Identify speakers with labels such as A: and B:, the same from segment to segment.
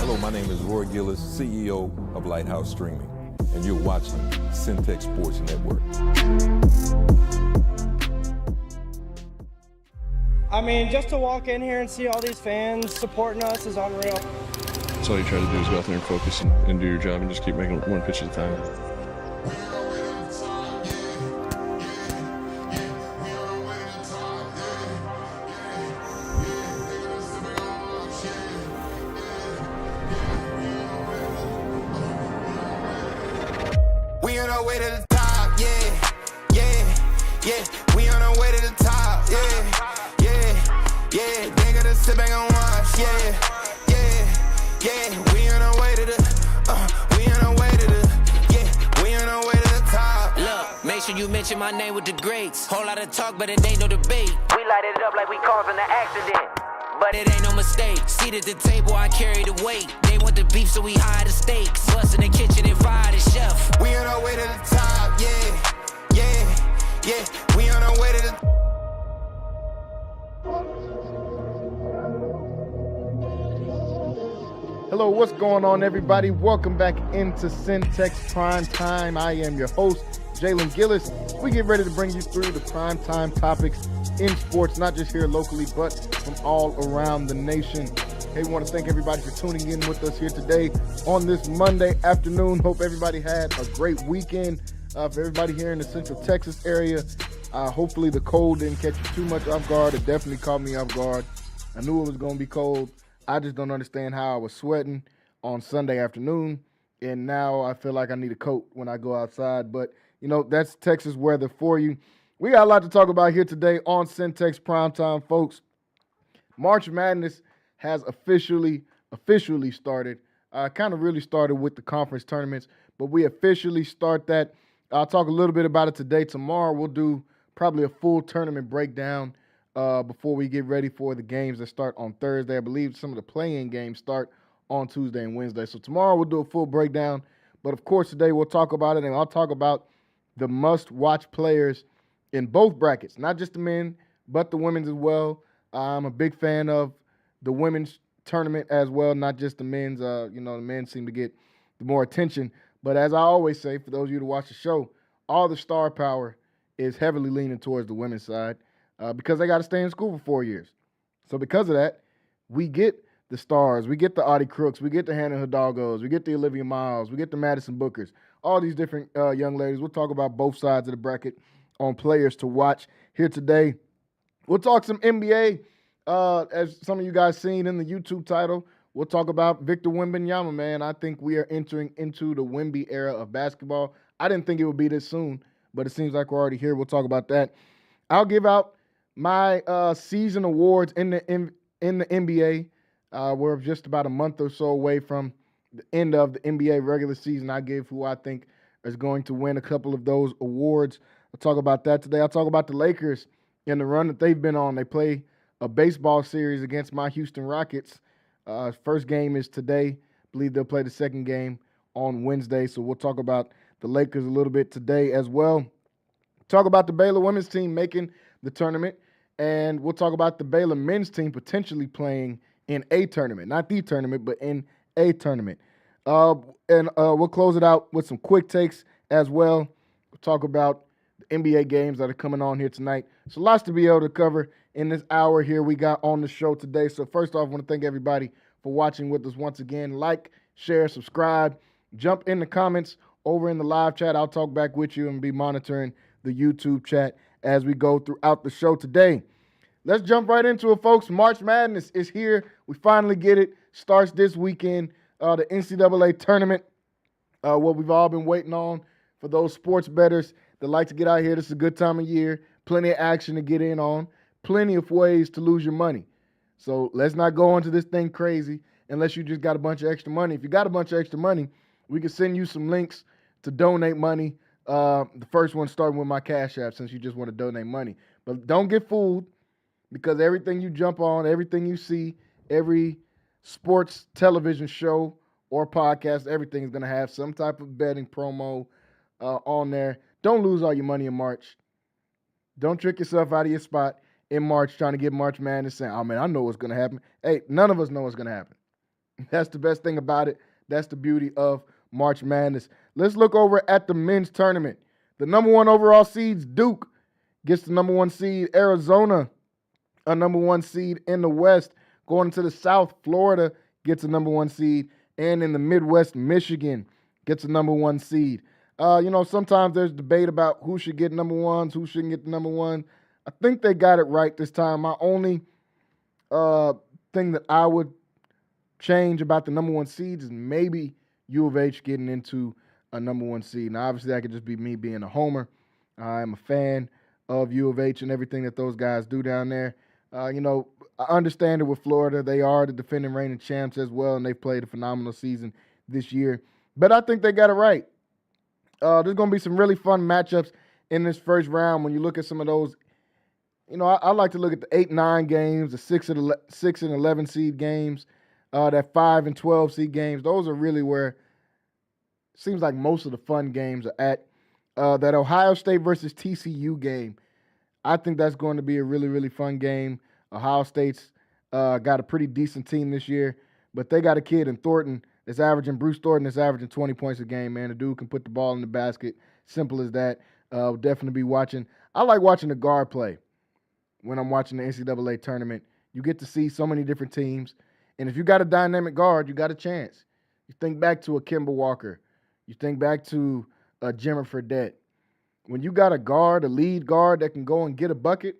A: Hello, my name is Roy Gillis, CEO of Lighthouse Streaming, and you're watching Centex Sports Network.
B: I mean, just to walk in here and see all these fans supporting us is unreal.
C: That's all you try to do is go out there and focus and do your job and just keep making one pitch at a time.
D: We on our way to the top, yeah, yeah, yeah. We on our way to the top, yeah, yeah, yeah. They gotta sit back and watch, yeah, yeah, yeah. We on our way to the, we on our way to the, yeah. We on our way to the top.
E: Look, make sure you mention my name with the greats. Whole lot of talk, but it ain't no debate. We light it up like we causing an accident, but it ain't no mistake. Seat at the table, I carry the weight. They want the beef, so we hide the steaks. Bust in the kitchen and fire the chef.
D: We on our way to the top, yeah, yeah, yeah. We on our way to the.
F: Hello, what's going on, everybody? Welcome back into Centex Primetime. I am your host, Jalen Gillis. We get ready to bring you through the primetime topics in sports, not just here locally, but from all around the nation. Hey, we want to thank everybody for tuning in with us here today on this Monday afternoon. Hope everybody had a great weekend. For everybody here in the Central Texas area, hopefully the cold didn't catch you too much off guard. It definitely caught me off guard. I knew it was going to be cold. I just don't understand how I was sweating on Sunday afternoon, and now I feel like I need a coat when I go outside. But, you know, that's Texas weather for you. We got a lot to talk about here today on Centex Primetime, folks. March Madness has officially started. Kind of really started with the conference tournaments, but we officially start that. I'll talk a little bit about it today. Tomorrow we'll do probably a full tournament breakdown before we get ready for the games that start on Thursday. I believe some of the play-in games start on Tuesday and Wednesday. So tomorrow we'll do a full breakdown. But, of course, today we'll talk about it, and I'll talk about the must-watch players in both brackets, not just the men, but the women's as well. I'm a big fan of the women's tournament as well, not just the men's. The men seem to get the more attention. But as I always say, for those of you to watch the show, all the star power is heavily leaning towards the women's side because they got to stay in school for 4 years. So because of that, we get the stars, we get the Audie Crooks, we get the Hannah Hidalgos, we get the Olivia Miles, we get the Madison Bookers, all these different young ladies. We'll talk about both sides of the bracket on players to watch here today. We'll talk some NBA, as some of you guys seen in the YouTube title. We'll talk about Victor Wembanyama, man. I think we are entering into the Wemby era of basketball. I didn't think it would be this soon, but it seems like we're already here. We'll talk about that. I'll give out my season awards in the NBA. We're just about a month or so away from the end of the NBA regular season. I give who I think is going to win a couple of those awards. I'll talk about that today. I'll talk about the Lakers and the run that they've been on. They play a baseball series against my Houston Rockets. First game is today. I believe they'll play the second game on Wednesday. So we'll talk about the Lakers a little bit today as well. Talk about the Baylor women's team making the tournament. And we'll talk about the Baylor men's team potentially playing in a tournament. Not the tournament, but in a tournament. We'll close it out with some quick takes as well. We'll talk about the NBA games that are coming on here tonight. So lots to be able to cover in this hour here we got on the show today. So first off, I want to thank everybody for watching with us once again. Like, share, subscribe, jump in the comments over in the live chat. I'll talk back with you and be monitoring the YouTube chat as we go throughout the show today. Let's jump right into it, folks. March Madness is here. We finally get it. Starts this weekend. The NCAA tournament, what we've all been waiting on for those sports bettors that like to get out here. This is a good time of year. Plenty of action to get in on. Plenty of ways to lose your money. So let's not go into this thing crazy unless you just got a bunch of extra money. If you got a bunch of extra money, we can send you some links to donate money. The first one starting with my Cash App since you just want to donate money. But don't get fooled because everything you jump on, everything you see, every sports television show or podcast, everything is going to have some type of betting promo on there. Don't lose all your money in March. Don't trick yourself out of your spot in March trying to get March Madness saying, oh, man, I know what's going to happen. Hey, none of us know what's going to happen. That's the best thing about it. That's the beauty of March Madness. Let's look over at the men's tournament. The number 1 overall seeds, Duke, gets the number 1 seed. Arizona, a number 1 seed in the West. Going to the South, Florida gets a number 1 seed. And in the Midwest, Michigan gets a number 1 seed. Sometimes there's debate about who should get number 1s, who shouldn't get the number 1. I think they got it right this time. My only thing that I would change about the number 1 seeds is maybe U of H getting into a number 1 seed. Now, obviously, that could just be me being a homer. I'm a fan of U of H and everything that those guys do down there. I understand it with Florida. They are the defending reigning champs as well, and they've played a phenomenal season this year. But I think they got it right. There's going to be some really fun matchups in this first round when you look at some of those. I like to look at the 8-9 games, the 6 and 11 seed games, that 5 and 12 seed games. Those are really where it seems like most of the fun games are at. That Ohio State versus TCU game, I think that's going to be a really, really fun game. Ohio State's got a pretty decent team this year, but they got a kid in Thornton that's averaging, Bruce Thornton that's averaging 20 points a game, man. The dude can put the ball in the basket. Simple as that. We'll definitely be watching. I like watching the guard play when I'm watching the NCAA tournament. You get to see so many different teams. And if you got a dynamic guard, you got a chance. You think back to a Kemba Walker. You think back to a Jimmer Fredette. When you got a lead guard that can go and get a bucket,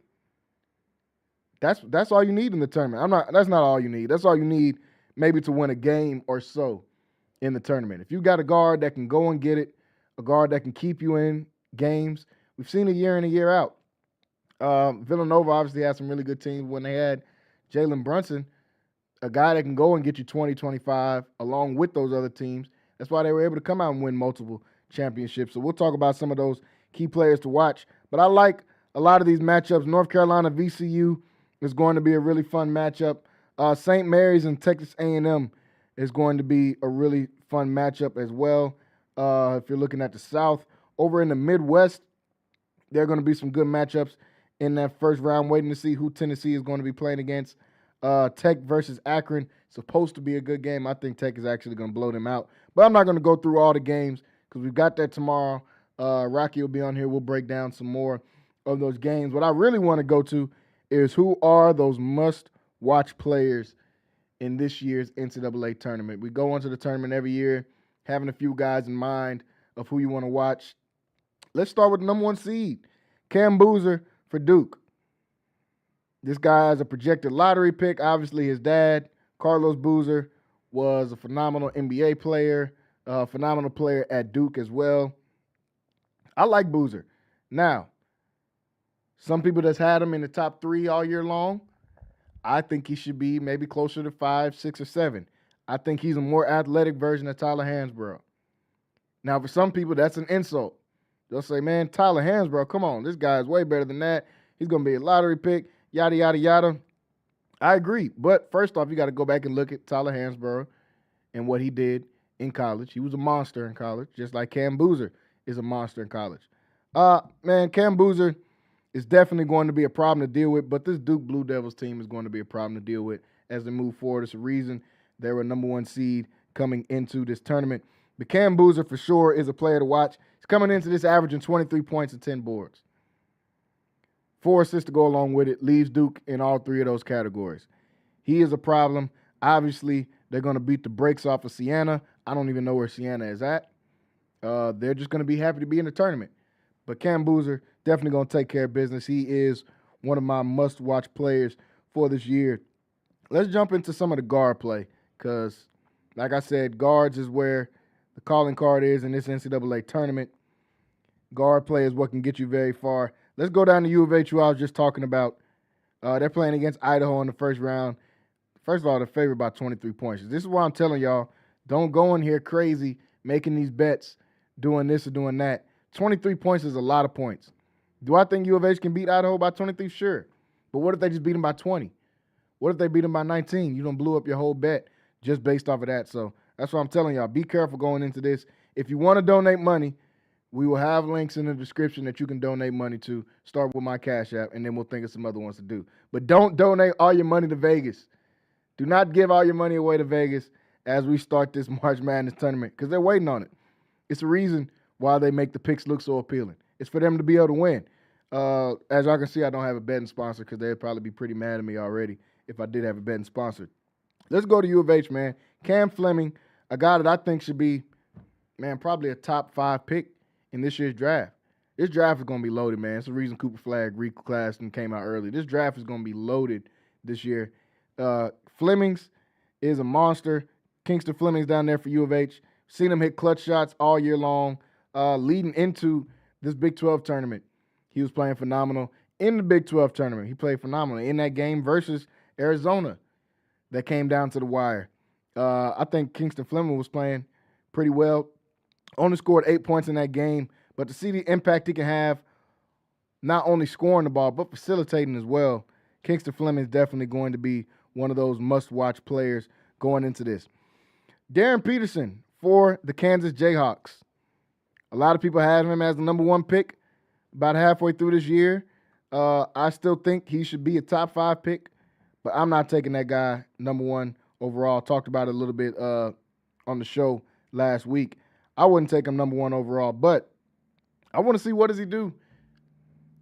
F: that's all you need in the tournament. That's not all you need. That's all you need maybe to win a game or so in the tournament. If you got a guard that can go and get it, a guard that can keep you in games, we've seen it year in and year out. Villanova obviously had some really good teams when they had Jalen Brunson, a guy that can go and get you 20, 25 along with those other teams. That's why they were able to come out and win multiple championships. So we'll talk about some of those key players to watch. But I like a lot of these matchups. North Carolina, VCU is going to be a really fun matchup. St. Mary's and Texas A&M is going to be a really fun matchup as well. If you're looking at the South. Over in the Midwest, there are going to be some good matchups in that first round. Waiting to see who Tennessee is going to be playing against. Tech versus Akron. Supposed to be a good game. I think Tech is actually going to blow them out. But I'm not going to go through all the games because we've got that tomorrow. Rocky will be on here. We'll break down some more of those games. What I really want to go to is who are those must-watch players in this year's NCAA tournament. We go into the tournament every year having a few guys in mind of who you want to watch. Let's start with the number 1 seed, Cam Boozer for Duke. This guy is a projected lottery pick. Obviously, his dad, Carlos Boozer, was a phenomenal NBA player, a phenomenal player at Duke as well. I like Boozer. Now, some people that's had him in the top 3 all year long, I think he should be maybe closer to 5, 6, or 7. I think he's a more athletic version of Tyler Hansbrough. Now, for some people, that's an insult. They'll say, man, Tyler Hansbrough, come on, this guy is way better than that. He's going to be a lottery pick, yada, yada, yada. I agree. But first off, you got to go back and look at Tyler Hansbrough and what he did in college. He was a monster in college, just like Cam Boozer is a monster in college. Man, Cam Boozer is definitely going to be a problem to deal with, but this Duke Blue Devils team is going to be a problem to deal with as they move forward. It's a reason they were number 1 seed coming into this tournament. But Cam Boozer for sure is a player to watch. He's coming into this averaging 23 points and 10 boards. 4 assists to go along with it, leaves Duke in all 3 of those categories. He is a problem. Obviously, they're going to beat the brakes off of Siena. I don't even know where Siena is at. They're just going to be happy to be in the tournament. But Cam Boozer definitely going to take care of business. He is one of my must-watch players for this year. Let's jump into some of the guard play because, like I said, guards is where the calling card is in this NCAA tournament. Guard play is what can get you very far. Let's go down to U of H, who I was just talking about. They're playing against Idaho in the first round. First of all, they're favored by 23 points. This is why I'm telling y'all, don't go in here crazy making these bets, doing this or doing that. 23 points is a lot of points. Do I think U of H can beat Idaho by 23? Sure. But what if they just beat them by 20? What if they beat them by 19? You done blew up your whole bet just based off of that. So that's what I'm telling y'all. Be careful going into this. If you want to donate money, we will have links in the description that you can donate money to. Start with my Cash App, and then we'll think of some other ones to do. But don't donate all your money to Vegas. Do not give all your money away to Vegas. as we start this March Madness tournament because they're waiting on it. It's a reason why they make the picks look so appealing. It's for them to be able to win. As y'all can see, I don't have a betting sponsor because they'd probably be pretty mad at me already if I did have a betting sponsor. Let's go to U of H, man. Cam Fleming, a guy that I think should be, man, probably a top 5 pick in this year's draft. This draft is going to be loaded, man. It's the reason Cooper Flagg reclassed and came out early. This draft is going to be loaded this year. Flemings is a monster. Kingston Flemings down there for U of H. Seen him hit clutch shots all year long. Leading into this Big 12 tournament, he was playing phenomenal. In the Big 12 tournament, he played phenomenal. In that game versus Arizona that came down to the wire, I think Kingston Fleming was playing pretty well. Only scored 8 points in that game, but to see the impact he can have, not only scoring the ball, but facilitating as well, Kingston Fleming is definitely going to be one of those must-watch players going into this. Darren Peterson for the Kansas Jayhawks. A lot of people have him as the number 1 pick about halfway through this year. I still think he should be a top 5 pick, but I'm not taking that guy number 1 overall. Talked about it a little bit on the show last week. I wouldn't take him number 1 overall, but I want to see what does he do.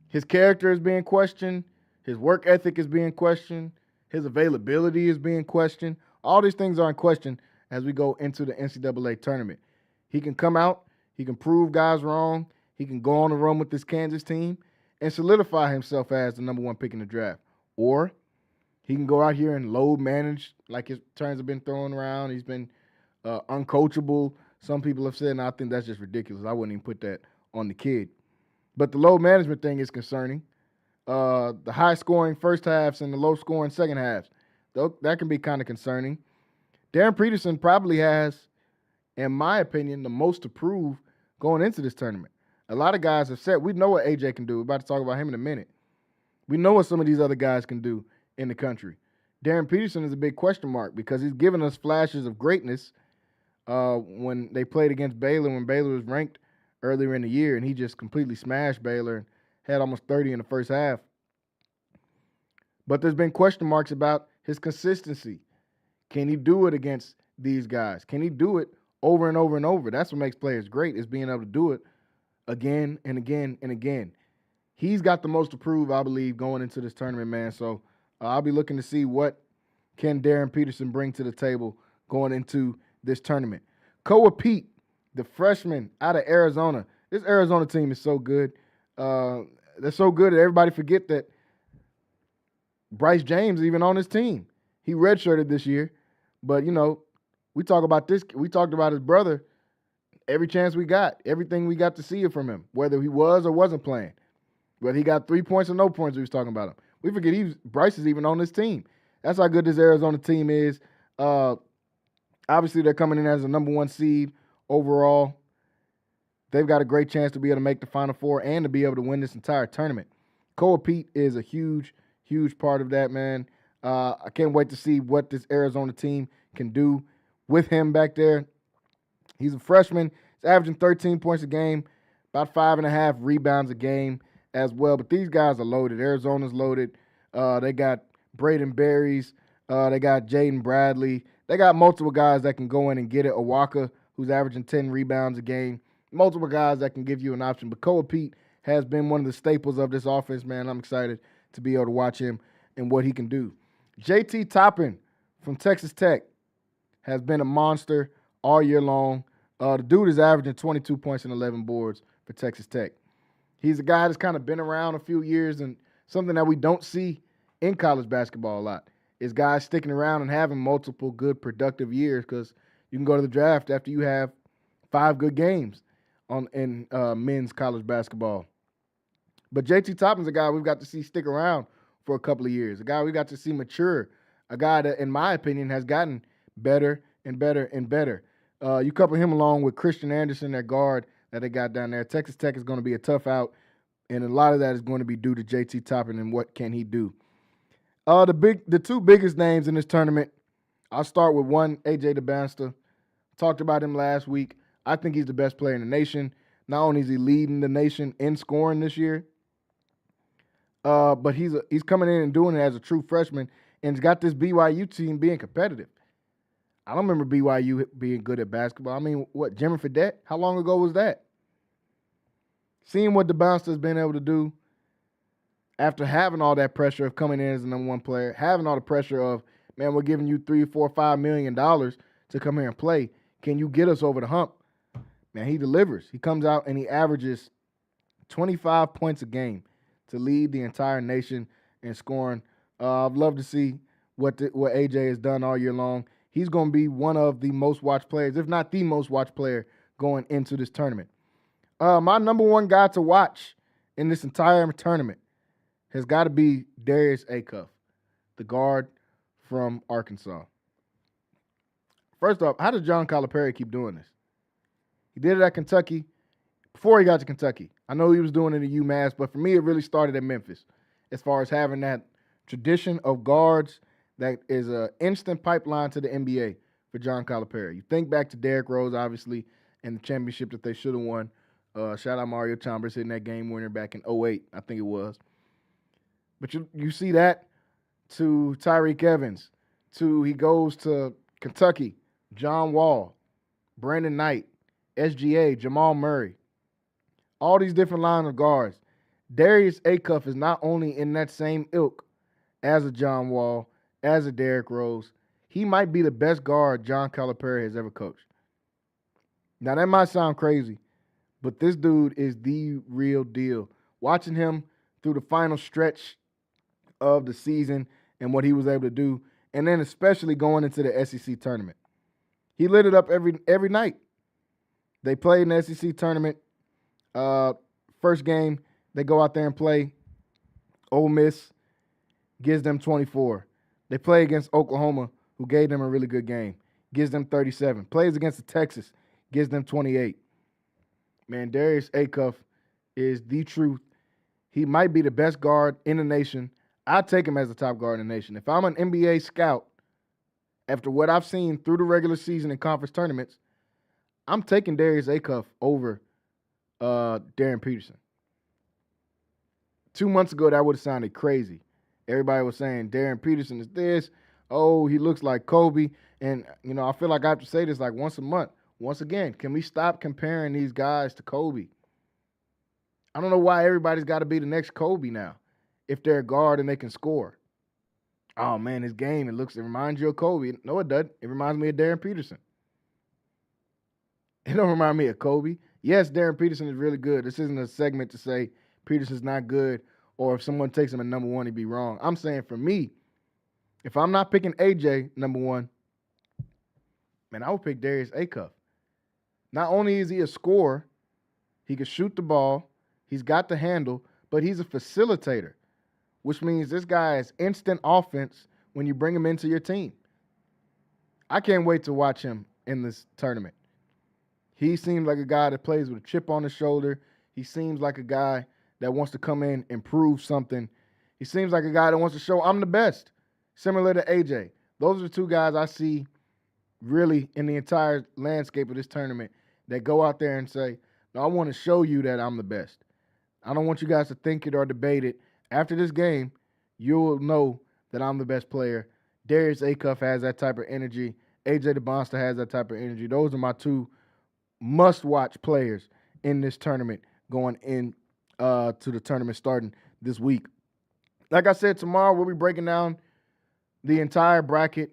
F: His character is being questioned. His work ethic is being questioned. His availability is being questioned. All these things are in question as we go into the NCAA tournament. He can come out. He can prove guys wrong. He can go on the run with this Kansas team and solidify himself as the number 1 pick in the draft. Or he can go out here and load manage like his turns have been thrown around. He's been uncoachable. Some people have said, and I think that's just ridiculous. I wouldn't even put that on the kid. But the load management thing is concerning. The high-scoring first halves and the low-scoring second halves, that can be kind of concerning. Darren Peterson probably has, in my opinion, the most to prove going into this tournament. A lot of guys have said, we know what AJ can do. We're about to talk about him in a minute. We know what some of these other guys can do in the country. Darren Peterson is a big question mark because he's given us flashes of greatness when they played against Baylor, when Baylor was ranked earlier in the year, and he just completely smashed Baylor and had almost 30 in the first half. But there's been question marks about his consistency. Can he do it against these guys? Can he do it over and over and over? That's what makes players great, is being able to do it again and again and again. He's got the most to prove, I believe, going into this tournament, man. So I'll be looking to see what can Darren Peterson bring to the table going into this tournament. Koa Pete, the freshman out of Arizona. This Arizona team is so good. They're so good that everybody forget that Bryce James is even on his team. He redshirted this year. But, you know, we talk about this. We talked about his brother every chance we got, everything we got to see from him, whether he was or wasn't playing, whether he got 3 points or no points, we was talking about him. We forget Bryce is even on this team. That's how good this Arizona team is. Obviously, they're coming in as the number 1 seed overall. They've got a great chance to be able to make the Final Four and to be able to win this entire tournament. Koa Pete is a huge, huge part of that, man. I can't wait to see what this Arizona team can do with him back there. He's a freshman. He's averaging 13 points a game, about 5.5 rebounds a game as well. But these guys are loaded. Arizona's loaded. They got Braden Berries. They got Jaden Bradley. They got multiple guys that can go in and get it. Awaka, who's averaging 10 rebounds a game. Multiple guys that can give you an option. But Koa Pete has been one of the staples of this offense, man. I'm excited to be able to watch him and what he can do. JT Toppin from Texas Tech has been a monster all year long. The dude is averaging 22 points and 11 boards for Texas Tech. He's a guy that's kind of been around a few years, and something that we don't see in college basketball a lot is guys sticking around and having multiple good productive years, because you can go to the draft after you have 5 good games in men's college basketball. But JT Toppin's a guy we've got to see stick around for a couple of years, a guy we got to see mature, a guy that, in my opinion, has gotten better and better and better. You couple him along with Christian Anderson, that guard that they got down there. Texas Tech is going to be a tough out, and a lot of that is going to be due to JT Toppin and what can he do. The 2 biggest names in this tournament, I'll start with one, AJ DeBansta. Talked about him last week. I think he's the best player in the nation. Not only is he leading the nation in scoring this year, but he's coming in and doing it as a true freshman, and he's got this BYU team being competitive. I don't remember BYU being good at basketball. I mean, what, Jimmy Fredette? How long ago was that? Seeing what the Bouncer's been able to do after having all that pressure of coming in as the number one player, having all the pressure of, man, we're giving you $3, $4, $5 million to come here and play. Can you get us over the hump? Man, he delivers. He comes out and he averages 25 points a game to lead the entire nation in scoring. I'd love to see what AJ has done all year long. He's going to be one of the most watched players, if not the most watched player, going into this tournament. My number one guy to watch in this entire tournament has got to be Darius Acuff, the guard from Arkansas. First off, how does John Calipari keep doing this? He did it at Kentucky before he got to Kentucky. I know he was doing it at UMass, but for me, it really started at Memphis as far as having that tradition of guards that is an instant pipeline to the NBA for John Calipari. You think back to Derrick Rose, obviously, and the championship that they should have won. Shout out Mario Chalmers hitting that game winner back in 2008, I think it was. But you see that to Tyreek Evans, he goes to Kentucky, John Wall, Brandon Knight, SGA, Jamal Murray, all these different line of guards. Darius Acuff is not only in that same ilk as a John Wall, as a Derrick Rose. He might be the best guard John Calipari has ever coached. Now, that might sound crazy, but this dude is the real deal. Watching him through the final stretch of the season and what he was able to do, and then especially going into the SEC tournament. He lit it up every night. They played in the SEC tournament. First game, they go out there and play. Ole Miss gives them 24. They play against Oklahoma, who gave them a really good game, gives them 37. Plays against the Texas, gives them 28. Man, Darius Acuff is the truth. He might be the best guard in the nation. I'd take him as the top guard in the nation. If I'm an NBA scout, after what I've seen through the regular season and conference tournaments, I'm taking Darius Acuff over Darren Peterson. 2 months ago, that would have sounded crazy. Everybody was saying Darren Peterson is this. Oh, he looks like Kobe. And, I feel like I have to say this like once a month. Once again, can we stop comparing these guys to Kobe? I don't know why everybody's got to be the next Kobe now if they're a guard and they can score. Oh, man, his game, it reminds you of Kobe. No, it doesn't. It reminds me of Darren Peterson. It don't remind me of Kobe. Yes, Darren Peterson is really good. This isn't a segment to say Peterson's not good, or if someone takes him at number one, he'd be wrong. I'm saying for me, if I'm not picking AJ number one, man, I would pick Darius Acuff. Not only is he a scorer, he can shoot the ball, he's got the handle, but he's a facilitator, which means this guy is instant offense when you bring him into your team. I can't wait to watch him in this tournament. He seems like a guy that plays with a chip on his shoulder. He seems like a guy that wants to come in and prove something. He seems like a guy that wants to show I'm the best, similar to AJ. Those are the two guys I see really in the entire landscape of this tournament that go out there and say, no, I want to show you that I'm the best. I don't want you guys to think it or debate it. After this game, you'll know that I'm the best player. Darius Acuff has that type of energy. AJ DeBonster has that type of energy. Those are my two must-watch players in this tournament going in to the tournament starting this week. Like I said, tomorrow we'll be breaking down the entire bracket.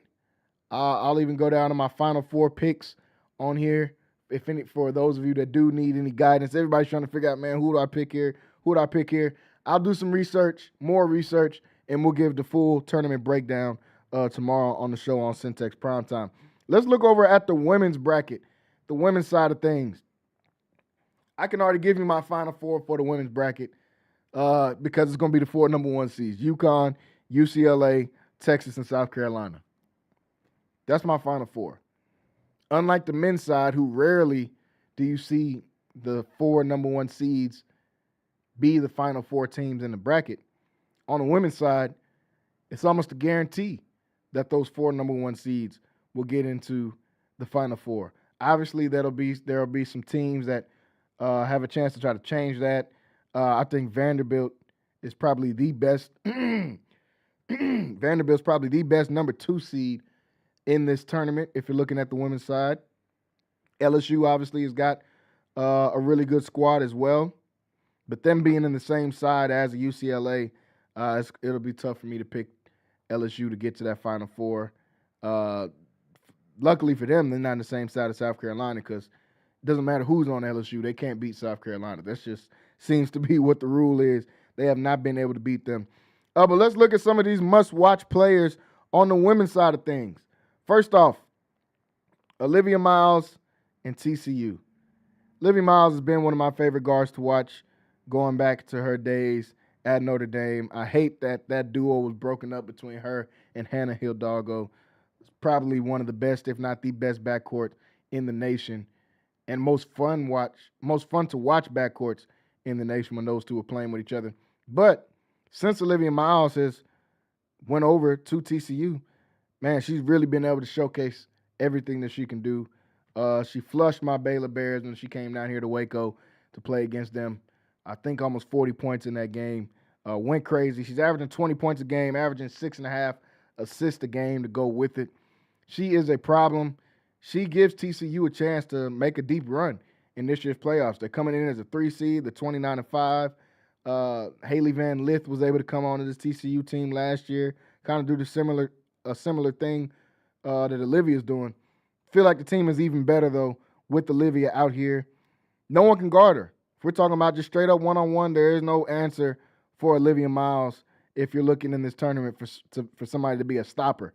F: I'll even go down to my final four picks on here. For those of you that do need any guidance, everybody's trying to figure out, man, who do I pick here? Who do I pick here? I'll do some research, more research, and we'll give the full tournament breakdown tomorrow on the show on Centex Primetime. Let's look over at the women's bracket, the women's side of things. I can already give you my final four for the women's bracket because it's going to be the four number one seeds: UConn, UCLA, Texas, and South Carolina. That's my final four. Unlike the men's side, who rarely do you see the four number one seeds be the final four teams in the bracket, on the women's side, it's almost a guarantee that those four number one seeds will get into the final four. Obviously, there'll be some teams that have a chance to try to change that. I think Vanderbilt is probably the best. Vanderbilt's probably the best number two seed in this tournament if you're looking at the women's side. LSU obviously has got a really good squad as well. But them being in the same side as UCLA, it'll be tough for me to pick LSU to get to that Final Four. Luckily for them, they're not on the same side as South Carolina because it doesn't matter who's on LSU. They can't beat South Carolina. That just seems to be what the rule is. They have not been able to beat them. But let's look at some of these must-watch players on the women's side of things. First off, Olivia Miles and TCU. Olivia Miles has been one of my favorite guards to watch going back to her days at Notre Dame. I hate that duo was broken up between her and Hannah Hidalgo. It's probably one of the best, if not the best, backcourt in the nation, and most fun to watch backcourts in the nation when those two are playing with each other. But since Olivia Miles has went over to TCU, man, she's really been able to showcase everything that she can do. She flushed my Baylor Bears when she came down here to Waco to play against them. I think almost 40 points in that game. Went crazy. She's averaging 20 points a game, averaging 6.5 assists a game to go with it. She is a problem. She gives TCU a chance to make a deep run in this year's playoffs. They're coming in as a 3 seed, the 29-5. Haley Van Lith was able to come on to this TCU team last year, kind of do a similar thing that Olivia's doing. Feel like the team is even better, though, with Olivia out here. No one can guard her. If we're talking about just straight up one-on-one, there is no answer for Olivia Miles if you're looking in this tournament for somebody to be a stopper.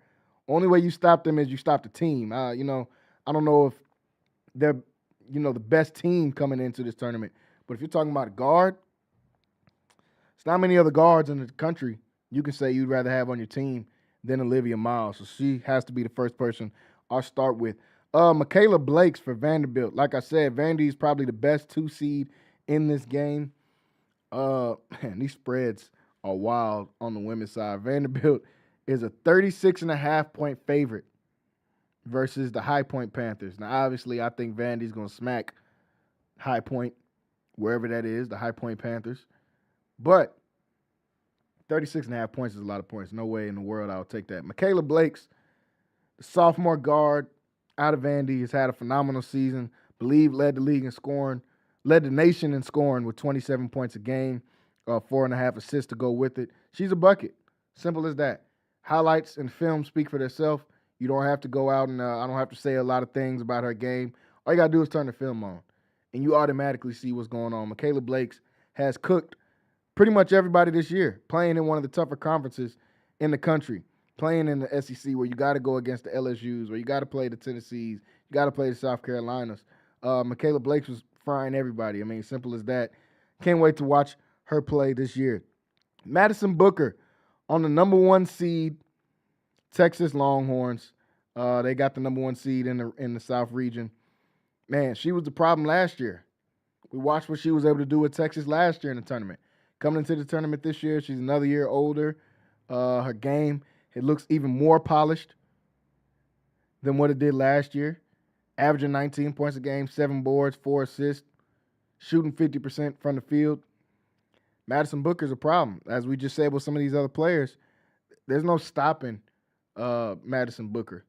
F: Only way you stop them is you stop the team. I don't know if they're, the best team coming into this tournament. But if you're talking about a guard, it's not many other guards in the country you can say you'd rather have on your team than Olivia Miles. So she has to be the first person I'll start with. Michaela Blakes for Vanderbilt. Like I said, Vandy's probably the best 2 seed in this game. Man, these spreads are wild on the women's side. Vanderbilt is a 36.5 point favorite versus the High Point Panthers. Now, obviously, I think Vandy's going to smack High Point, wherever that is, the High Point Panthers. But 36.5 points is a lot of points. No way in the world I'll take that. Michaela Blakes, the sophomore guard out of Vandy, has had a phenomenal season. Led the league in scoring, led the nation in scoring with 27 points a game, 4.5 assists to go with it. She's a bucket. Simple as that. Highlights and film speak for themselves. You don't have to go out and I don't have to say a lot of things about her game. All you got to do is turn the film on, and you automatically see what's going on. Michaela Blakes has cooked pretty much everybody this year, playing in one of the tougher conferences in the country, playing in the SEC where you got to go against the LSUs, where you got to play the Tennessees, you got to play the South Carolinas. Michaela Blakes was frying everybody. I mean, simple as that. Can't wait to watch her play this year. Madison Booker on the number 1 seed, Texas Longhorns. They got the number 1 seed in the South region. Man, she was the problem last year. We watched what she was able to do with Texas last year in the tournament. Coming into the tournament this year, she's another year older. Her game, it looks even more polished than what it did last year. Averaging 19 points a game, 7 boards, 4 assists, shooting 50% from the field. Madison Booker's a problem. As we just said with some of these other players, there's no stopping Madison Booker.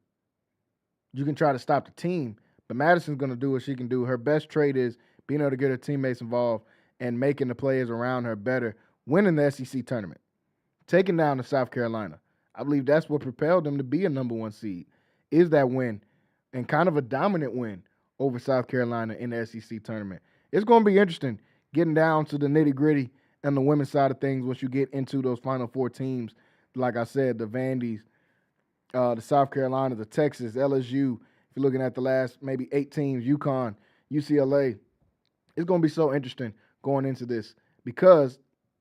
F: You can try to stop the team, but Madison's going to do what she can do. Her best trait is being able to get her teammates involved and making the players around her better, winning the SEC tournament, taking down to South Carolina. I believe that's what propelled them to be a number 1 seed, is that win, and kind of a dominant win over South Carolina in the SEC tournament. It's going to be interesting getting down to the nitty-gritty and the women's side of things once you get into those Final Four teams. Like I said, the Vandy's, the South Carolina, the Texas, LSU. If you're looking at the last maybe 8 teams, UConn, UCLA, it's going to be so interesting going into this because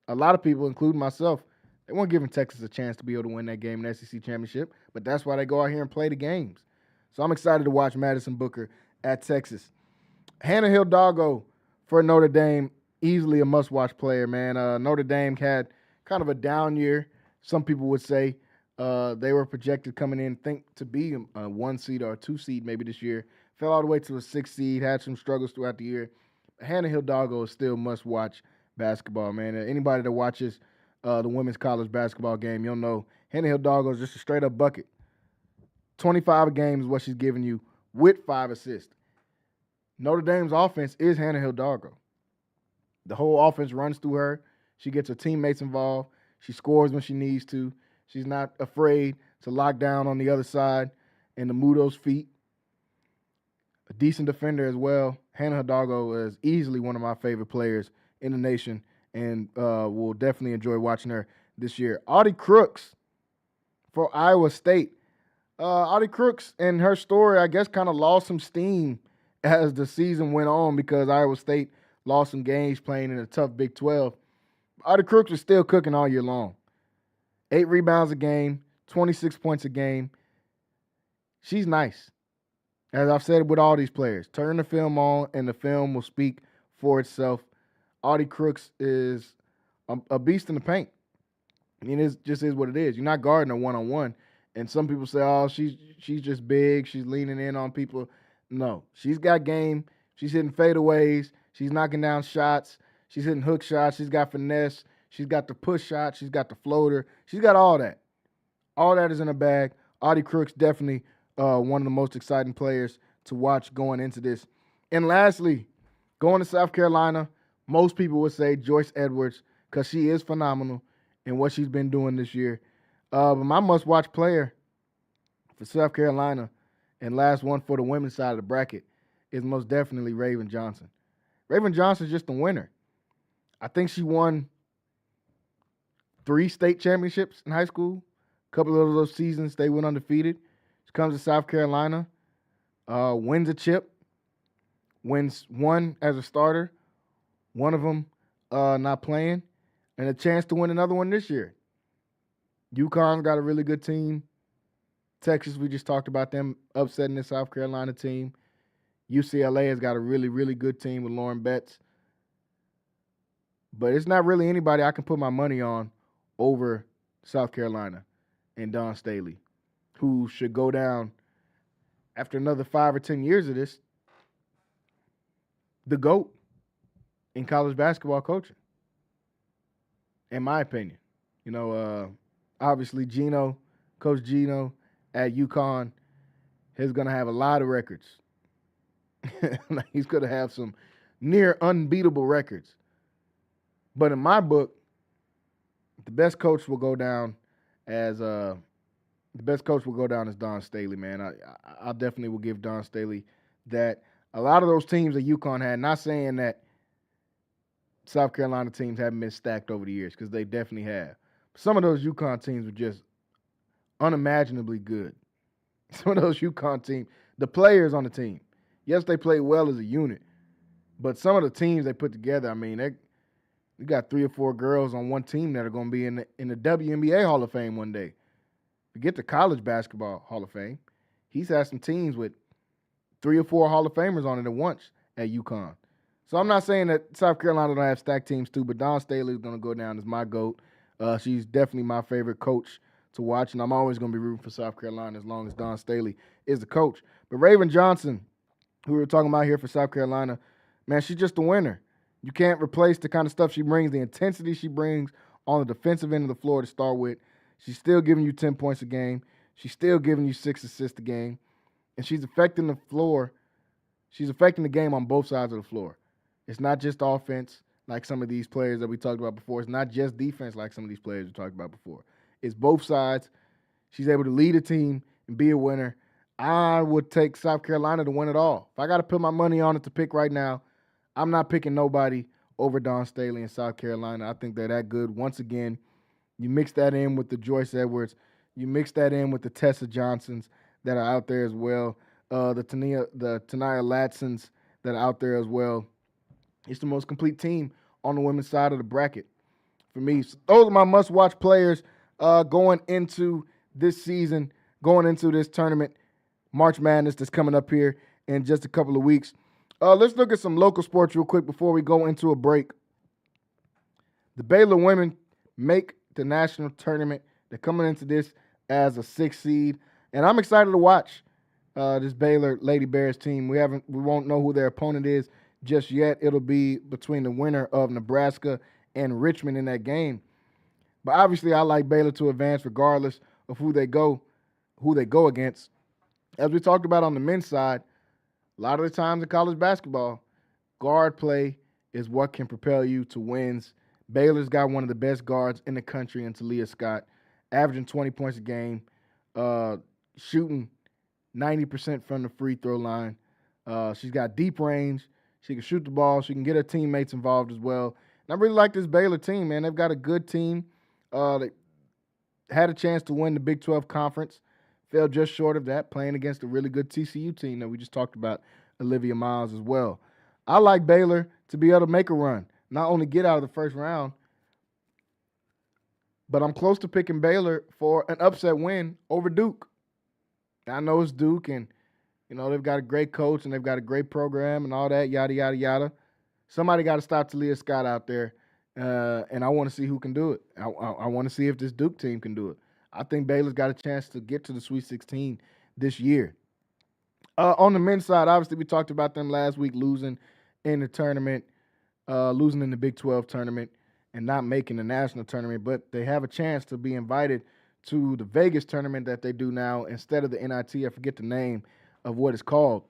F: a lot of people, including myself, they weren't giving Texas a chance to be able to win that game in the SEC championship, but that's why they go out here and play the games. So I'm excited to watch Madison Booker at Texas. Hannah Hidalgo for Notre Dame, easily a must-watch player, man. Notre Dame had kind of a down year, some people would say. They were projected coming in, to be a 1 seed or a 2 seed maybe this year. Fell all the way to a 6 seed, had some struggles throughout the year. Hannah Hidalgo is still must-watch basketball, man. Anybody that watches the women's college basketball game, you'll know Hannah Hidalgo is just a straight-up bucket. 25 a game is what she's giving you with 5 assists. Notre Dame's offense is Hannah Hidalgo. The whole offense runs through her. She gets her teammates involved. She scores when she needs to. She's not afraid to lock down on the other side and to move those feet. A decent defender as well. Hannah Hidalgo is easily one of my favorite players in the nation, and will definitely enjoy watching her this year. Audie Crooks for Iowa State. Audie Crooks and her story, I guess, kind of lost some steam as the season went on because Iowa State lost some games playing in a tough Big 12. Audie Crooks is still cooking all year long. 8 rebounds a game, 26 points a game. She's nice. As I've said with all these players, turn the film on and the film will speak for itself. Audie Crooks is a beast in the paint. I mean, it just is what it is. You're not guarding her one-on-one. And some people say, oh, she's just big. She's leaning in on people. No, she's got game. She's hitting fadeaways. She's knocking down shots. She's hitting hook shots. She's got finesse. She's got the push shot. She's got the floater. She's got all that. All that is in her bag. Audie Crooks definitely one of the most exciting players to watch going into this. And lastly, going to South Carolina, most people would say Joyce Edwards because she is phenomenal in what she's been doing this year. But my must-watch player for South Carolina and last one for the women's side of the bracket is most definitely Raven Johnson. Raven Johnson's just a winner. I think she won 3 state championships in high school. A couple of those seasons they went undefeated. She comes to South Carolina, wins a chip, wins one as a starter, one of them not playing, and a chance to win another one this year. UConn's got a really good team. Texas, we just talked about them upsetting the South Carolina team. UCLA has got a really, really good team with Lauren Betts. But it's not really anybody I can put my money on over South Carolina and Dawn Staley, who should go down after another 5 or 10 years of this, the GOAT in college basketball coaching, in my opinion. You know, obviously Coach Gino at UConn is going to have a lot of records. He's going to have some near unbeatable records. But in my book, the best coach will go down as Dawn Staley, man. I definitely will give Dawn Staley that. A lot of those teams that UConn had, not saying that South Carolina teams haven't been stacked over the years, because they definitely have. Some of those UConn teams were just unimaginably good. Some of those UConn teams, the players on the team, yes, they played well as a unit, but some of the teams they put together, I mean, we got 3 or 4 girls on one team that are going to be in the WNBA Hall of Fame one day. Forget the college basketball Hall of Fame. He's had some teams with 3 or 4 Hall of Famers on it at once at UConn. So I'm not saying that South Carolina don't have stacked teams too, but Dawn Staley is going to go down as my GOAT. She's definitely my favorite coach to watch, and I'm always going to be rooting for South Carolina as long as Dawn Staley is the coach. But Raven Johnson, who we were talking about here for South Carolina, man, she's just a winner. You can't replace the kind of stuff she brings, the intensity she brings on the defensive end of the floor to start with. She's still giving you 10 points a game. She's still giving you 6 assists a game. And she's affecting the floor. She's affecting the game on both sides of the floor. It's not just offense like some of these players that we talked about before. It's not just defense like some of these players we talked about before. It's both sides. She's able to lead a team and be a winner. I would take South Carolina to win it all. If I got to put my money on it to pick right now, I'm not picking nobody over Dawn Staley in South Carolina. I think they're that good. Once again, you mix that in with the Joyce Edwards. You mix that in with the Tessa Johnsons that are out there as well. The Tania Latsons that are out there as well. It's the most complete team on the women's side of the bracket for me. So those are my must-watch players going into this season, going into this tournament, March Madness that's coming up here in just a couple of weeks. Let's look at some local sports real quick before we go into a break. The Baylor women make the national tournament. They're coming into this as a 6th seed, and I'm excited to watch this Baylor Lady Bears team. We won't know who their opponent is just yet. It'll be between the winner of Nebraska and Richmond in that game. But obviously, I like Baylor to advance regardless of who they go against. As we talked about on the men's side, a lot of the times in college basketball, guard play is what can propel you to wins. Baylor's got one of the best guards in the country in Talia Scott, averaging 20 points a game, shooting 90% from the free throw line. She's got deep range. She can shoot the ball. She can get her teammates involved as well. And I really like this Baylor team, man. They've got a good team. They had a chance to win the Big 12 Conference. Fell just short of that, playing against a really good TCU team that we just talked about, Olivia Miles as well. I like Baylor to be able to make a run, not only get out of the first round, but I'm close to picking Baylor for an upset win over Duke. I know it's Duke, and they've got a great coach and they've got a great program and all that, yada, yada, yada. Somebody got to stop Talia Scott out there, and I want to see who can do it. I want to see if this Duke team can do it. I think Baylor's got a chance to get to the Sweet 16 this year. On the men's side, obviously, we talked about them last week losing in the tournament, losing in the Big 12 tournament and not making the national tournament, but they have a chance to be invited to the Vegas tournament that they do now instead of the NIT. I forget the name of what it's called.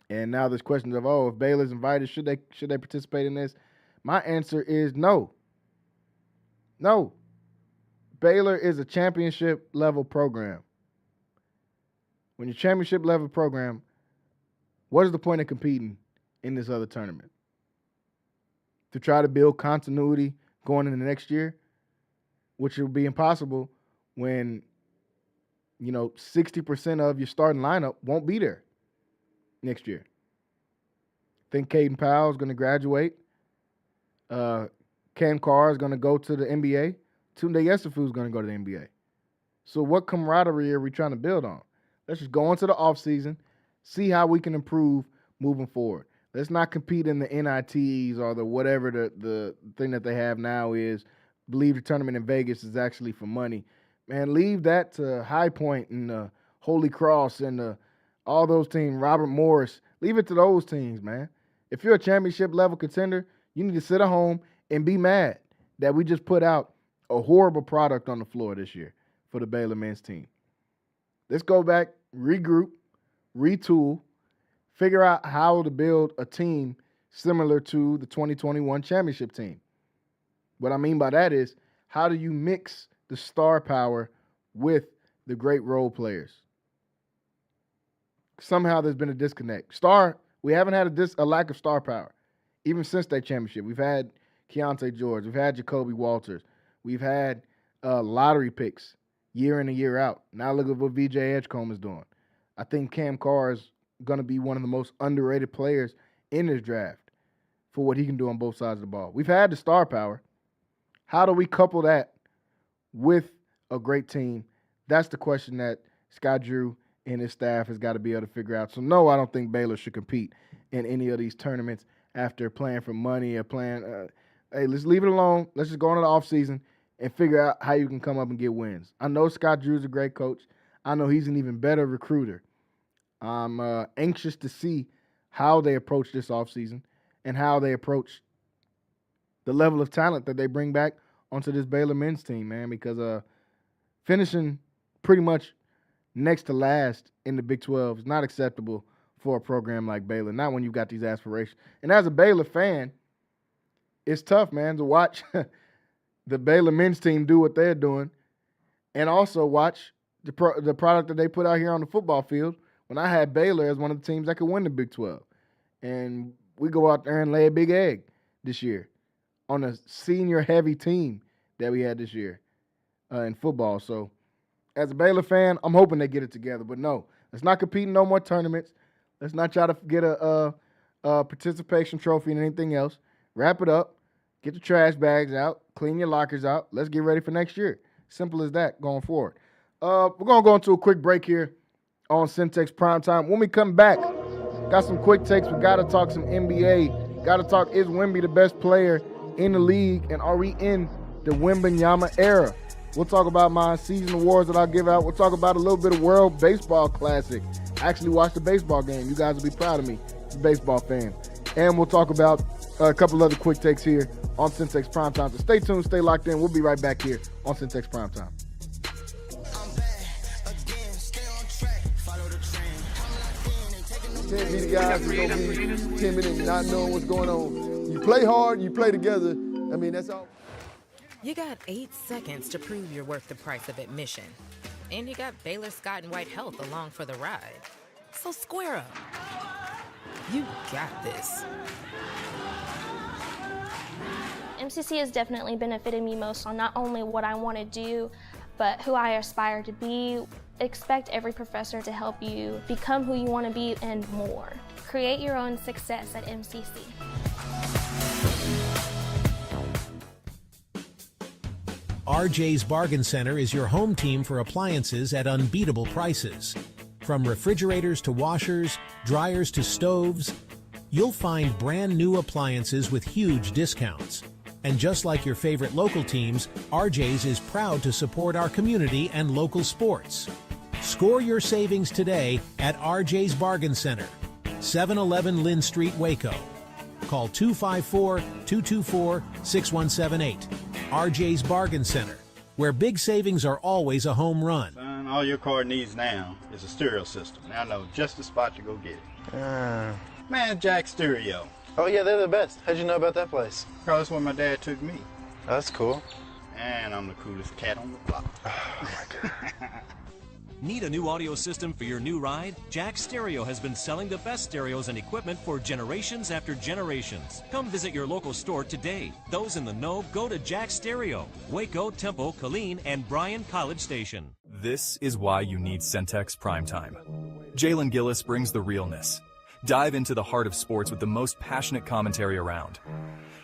F: And now there's questions of, if Baylor's invited, should they participate in this? My answer is no. No. Baylor is a championship level program. When you're a championship level program, what is the point of competing in this other tournament? To try to build continuity going into the next year, which will be impossible when 60% of your starting lineup won't be there next year. I think Caden Powell is going to graduate. Cam Carr is going to go to the NBA. Tunde Yesufu is going to go to the NBA. So what camaraderie are we trying to build on? Let's just go into the offseason, see how we can improve moving forward. Let's not compete in the NITs or the whatever the thing that they have now is. Believe the tournament in Vegas is actually for money. Man, leave that to High Point and Holy Cross and all those teams, Robert Morris. Leave it to those teams, man. If you're a championship level contender, you need to sit at home and be mad that we just put out a horrible product on the floor this year for the Baylor men's team. Let's go back, regroup, retool, figure out how to build a team similar to the 2021 championship team. What I mean by that is, how do you mix the star power with the great role players? Somehow there's been a disconnect. We haven't had a lack of star power, even since that championship. We've had Keontae George. We've had Jacoby Walters. We've had lottery picks year in and year out. Now look at what VJ Edgecombe is doing. I think Cam Carr is going to be one of the most underrated players in this draft for what he can do on both sides of the ball. We've had the star power. How do we couple that with a great team? That's the question that Scott Drew and his staff has got to be able to figure out. So, no, I don't think Baylor should compete in any of these tournaments after playing for money or playing hey, let's leave it alone. Let's just go into the offseason and figure out how you can come up and get wins. I know Scott Drew's a great coach. I know he's an even better recruiter. I'm anxious to see how they approach this offseason and how they approach the level of talent that they bring back onto this Baylor men's team, man, because finishing pretty much next to last in the Big 12 is not acceptable for a program like Baylor, not when you've got these aspirations. And as a Baylor fan, it's tough, man, to watch the Baylor men's team do what they're doing and also watch the product that they put out here on the football field when I had Baylor as one of the teams that could win the Big 12. And we go out there and lay a big egg this year on a senior-heavy team that we had this year in football. So as a Baylor fan, I'm hoping they get it together. But no, let's not compete in no more tournaments. Let's not try to get a participation trophy and anything else. Wrap it up. Get the trash bags out. Clean your lockers out. Let's get ready for next year. Simple as that going forward. We're going to go into a quick break here on Centex Primetime. When we come back, got some quick takes. We got to talk some NBA. Got to talk, is Wemby the best player in the league? And are we in the Wembanyama era? We'll talk about my season awards that I'll give out. We'll talk about a little bit of World Baseball Classic. I actually watched the baseball game. You guys will be proud of me, baseball fans. And we'll talk about a couple other quick takes here on Centex Primetime. So stay tuned, stay locked in. We'll be right back here on Centex Primetime.
D: I'm back again, stay on track, follow the trend.
G: Can't be the guys who's going to be timid and not knowing what's going on. You play hard, you play together. I mean, that's all.
H: You got 8 seconds to prove you're worth the price of admission. And you got Baylor Scott and White Health along for the ride. So square up. You got this.
I: MCC has definitely benefited me most on not only what I want to do, but who I aspire to be. Expect every professor to help you become who you want to be and more. Create your own success at MCC.
J: RJ's Bargain Center is your home team for appliances at unbeatable prices. From refrigerators to washers, dryers to stoves, you'll find brand new appliances with huge discounts. And just like your favorite local teams, RJ's is proud to support our community and local sports. Score your savings today at RJ's Bargain Center, 711 Lynn Street, Waco. Call 254-224-6178. RJ's Bargain Center, where big savings are always a home run.
K: Son, all your car needs now is a stereo system. I know just the spot to go get it. Man, Jack Stereo.
L: Oh yeah, they're the best. How'd you know about that place?
K: Bro, that's where my dad took me.
L: That's cool.
K: And I'm the coolest cat on the block.
L: Oh my God.
M: Need a new audio system for your new ride? Jack Stereo has been selling the best stereos and equipment for generations after generations. Come visit your local store today. Those in the know, go to Jack Stereo, Waco, Temple, Killeen, and Bryan College Station.
N: This is why you need Centex Primetime. Jalen Gillis brings the realness. Dive into the heart of sports with the most passionate commentary around.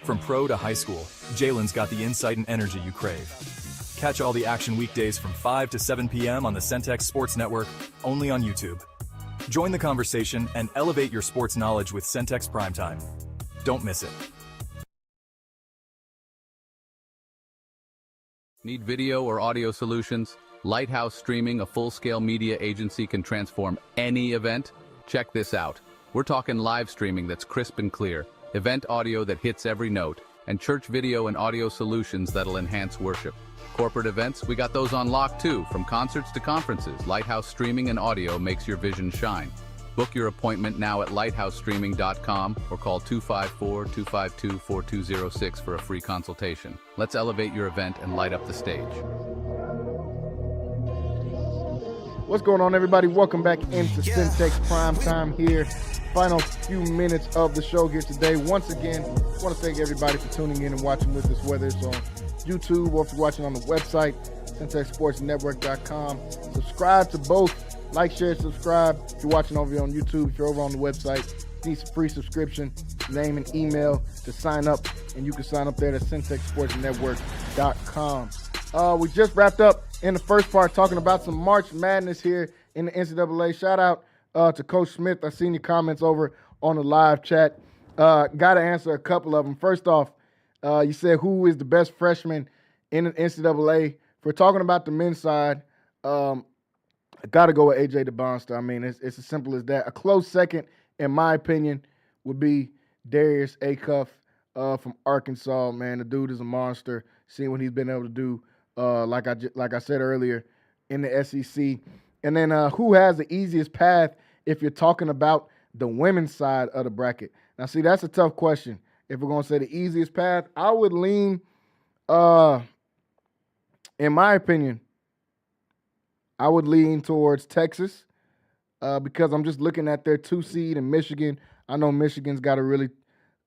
N: From pro to high school, Jalen's got the insight and energy you crave. Catch all the action weekdays from 5 to 7 p.m. on the Centex Sports Network, only on YouTube. Join the conversation and elevate your sports knowledge with Centex Primetime. Don't miss it.
O: Need video or audio solutions? Lighthouse Streaming, a full-scale media agency, can transform any event. Check this out. We're talking live streaming that's crisp and clear, event audio that hits every note, and church video and audio solutions that'll enhance worship. Corporate events, we got those on lock too. From concerts to conferences, Lighthouse Streaming and Audio makes your vision shine. Book your appointment now at lighthousestreaming.com or call 254-252-4206 for a free consultation. Let's elevate your event and light up the stage.
F: What's going on, everybody? Welcome back into Centex Primetime here. Final few minutes of the show here today. Once again, I want to thank everybody for tuning in and watching with us, whether it's on YouTube or if you're watching on the website, CentexSportsNetwork.com. Subscribe to both. Like, share, subscribe. If you're watching over here on YouTube, if you're over on the website, you need some free subscription, name and email to sign up, and you can sign up there at CentexSportsNetwork.com. We just wrapped up in the first part talking about some March Madness here in the NCAA. Shout out to Coach Smith. I seen your comments over on the live chat. Got to answer a couple of them. First off, you said who is the best freshman in the NCAA. If we're talking about the men's side, I got to go with A.J. DeBonster. I mean, it's as simple as that. A close second, in my opinion, would be Darius Acuff from Arkansas. Man, the dude is a monster. Seeing what he's been able to do, like I said earlier, in the SEC. And then who has the easiest path if you're talking about the women's side of the bracket? Now, see, that's a tough question. If we're going to say the easiest path, I would lean, in my opinion, I would lean towards Texas because I'm just looking at their 2 seed in Michigan. I know Michigan's got a really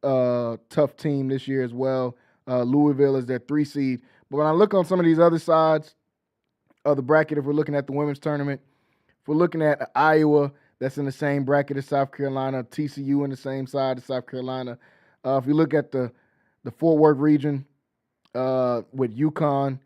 F: tough team this year as well. Louisville is their 3 seed. But when I look on some of these other sides of the bracket, if we're looking at the women's tournament, if we're looking at Iowa, that's in the same bracket as South Carolina, TCU in the same side as South Carolina. If you look at the Fort Worth region with UConn,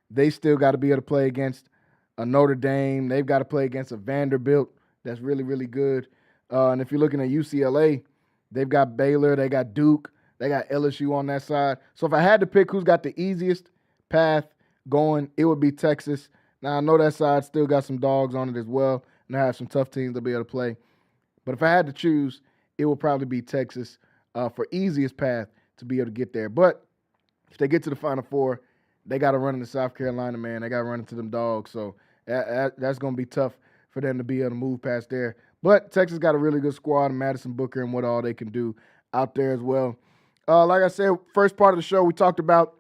F: they still got to be able to play against a Notre Dame. They've got to play against a Vanderbilt that's really, really good. And if you're looking at UCLA, they've got Baylor, they got Duke, they got LSU on that side. So if I had to pick who's got the easiest path going, it would be Texas. Now, I know that side still got some dogs on it as well, and I have some tough teams to be able to play. But if I had to choose, it would probably be Texas for easiest path to be able to get there. But if they get to the Final Four, they got to run into South Carolina, man. They got to run into them dogs. So that's going to be tough for them to be able to move past there. But Texas got a really good squad, and Madison Booker and what all they can do out there as well. Like I said, first part of the show, we talked about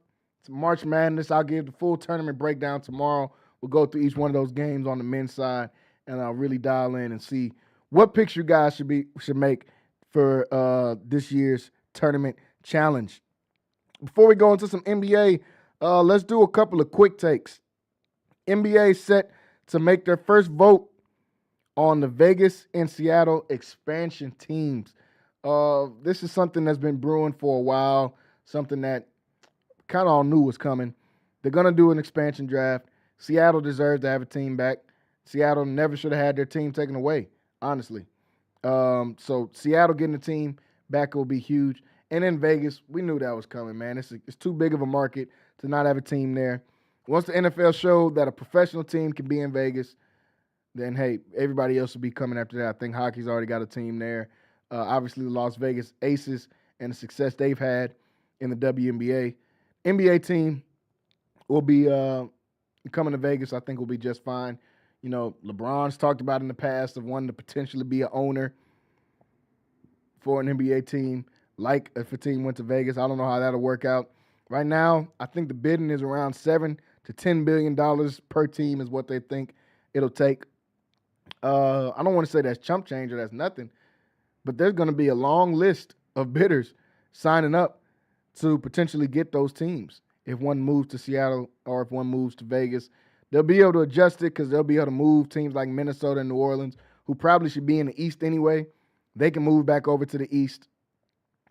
F: March Madness. I'll give the full tournament breakdown tomorrow. We'll go through each one of those games on the men's side, and I'll really dial in and see what picks you guys should make for this year's tournament challenge. Before we go into some NBA, let's do a couple of quick takes. NBA set to make their first vote on the Vegas and Seattle expansion teams. This is something that's been brewing for a while, something that kind of all knew was coming. They're going to do an expansion draft. Seattle deserves to have a team back. Seattle never should have had their team taken away, honestly. So Seattle getting a team back will be huge. And in Vegas, we knew that was coming, man. It's too big of a market to not have a team there. Once the NFL showed that a professional team can be in Vegas, then, hey, everybody else will be coming after that. I think hockey's already got a team there. Obviously, the Las Vegas Aces and the success they've had in the WNBA. NBA team will be coming to Vegas. I think will be just fine. You know, LeBron's talked about in the past of wanting to potentially be an owner for an NBA team. Like if a team went to Vegas, I don't know how that'll work out. Right now, I think the bidding is around $7 to $10 billion per team is what they think it'll take. I don't want to say that's chump change or that's nothing, but there's going to be a long list of bidders signing up to potentially get those teams. If one moves to Seattle or if one moves to Vegas, they'll be able to adjust it because they'll be able to move teams like Minnesota and New Orleans, who probably should be in the East anyway. They can move back over to the East.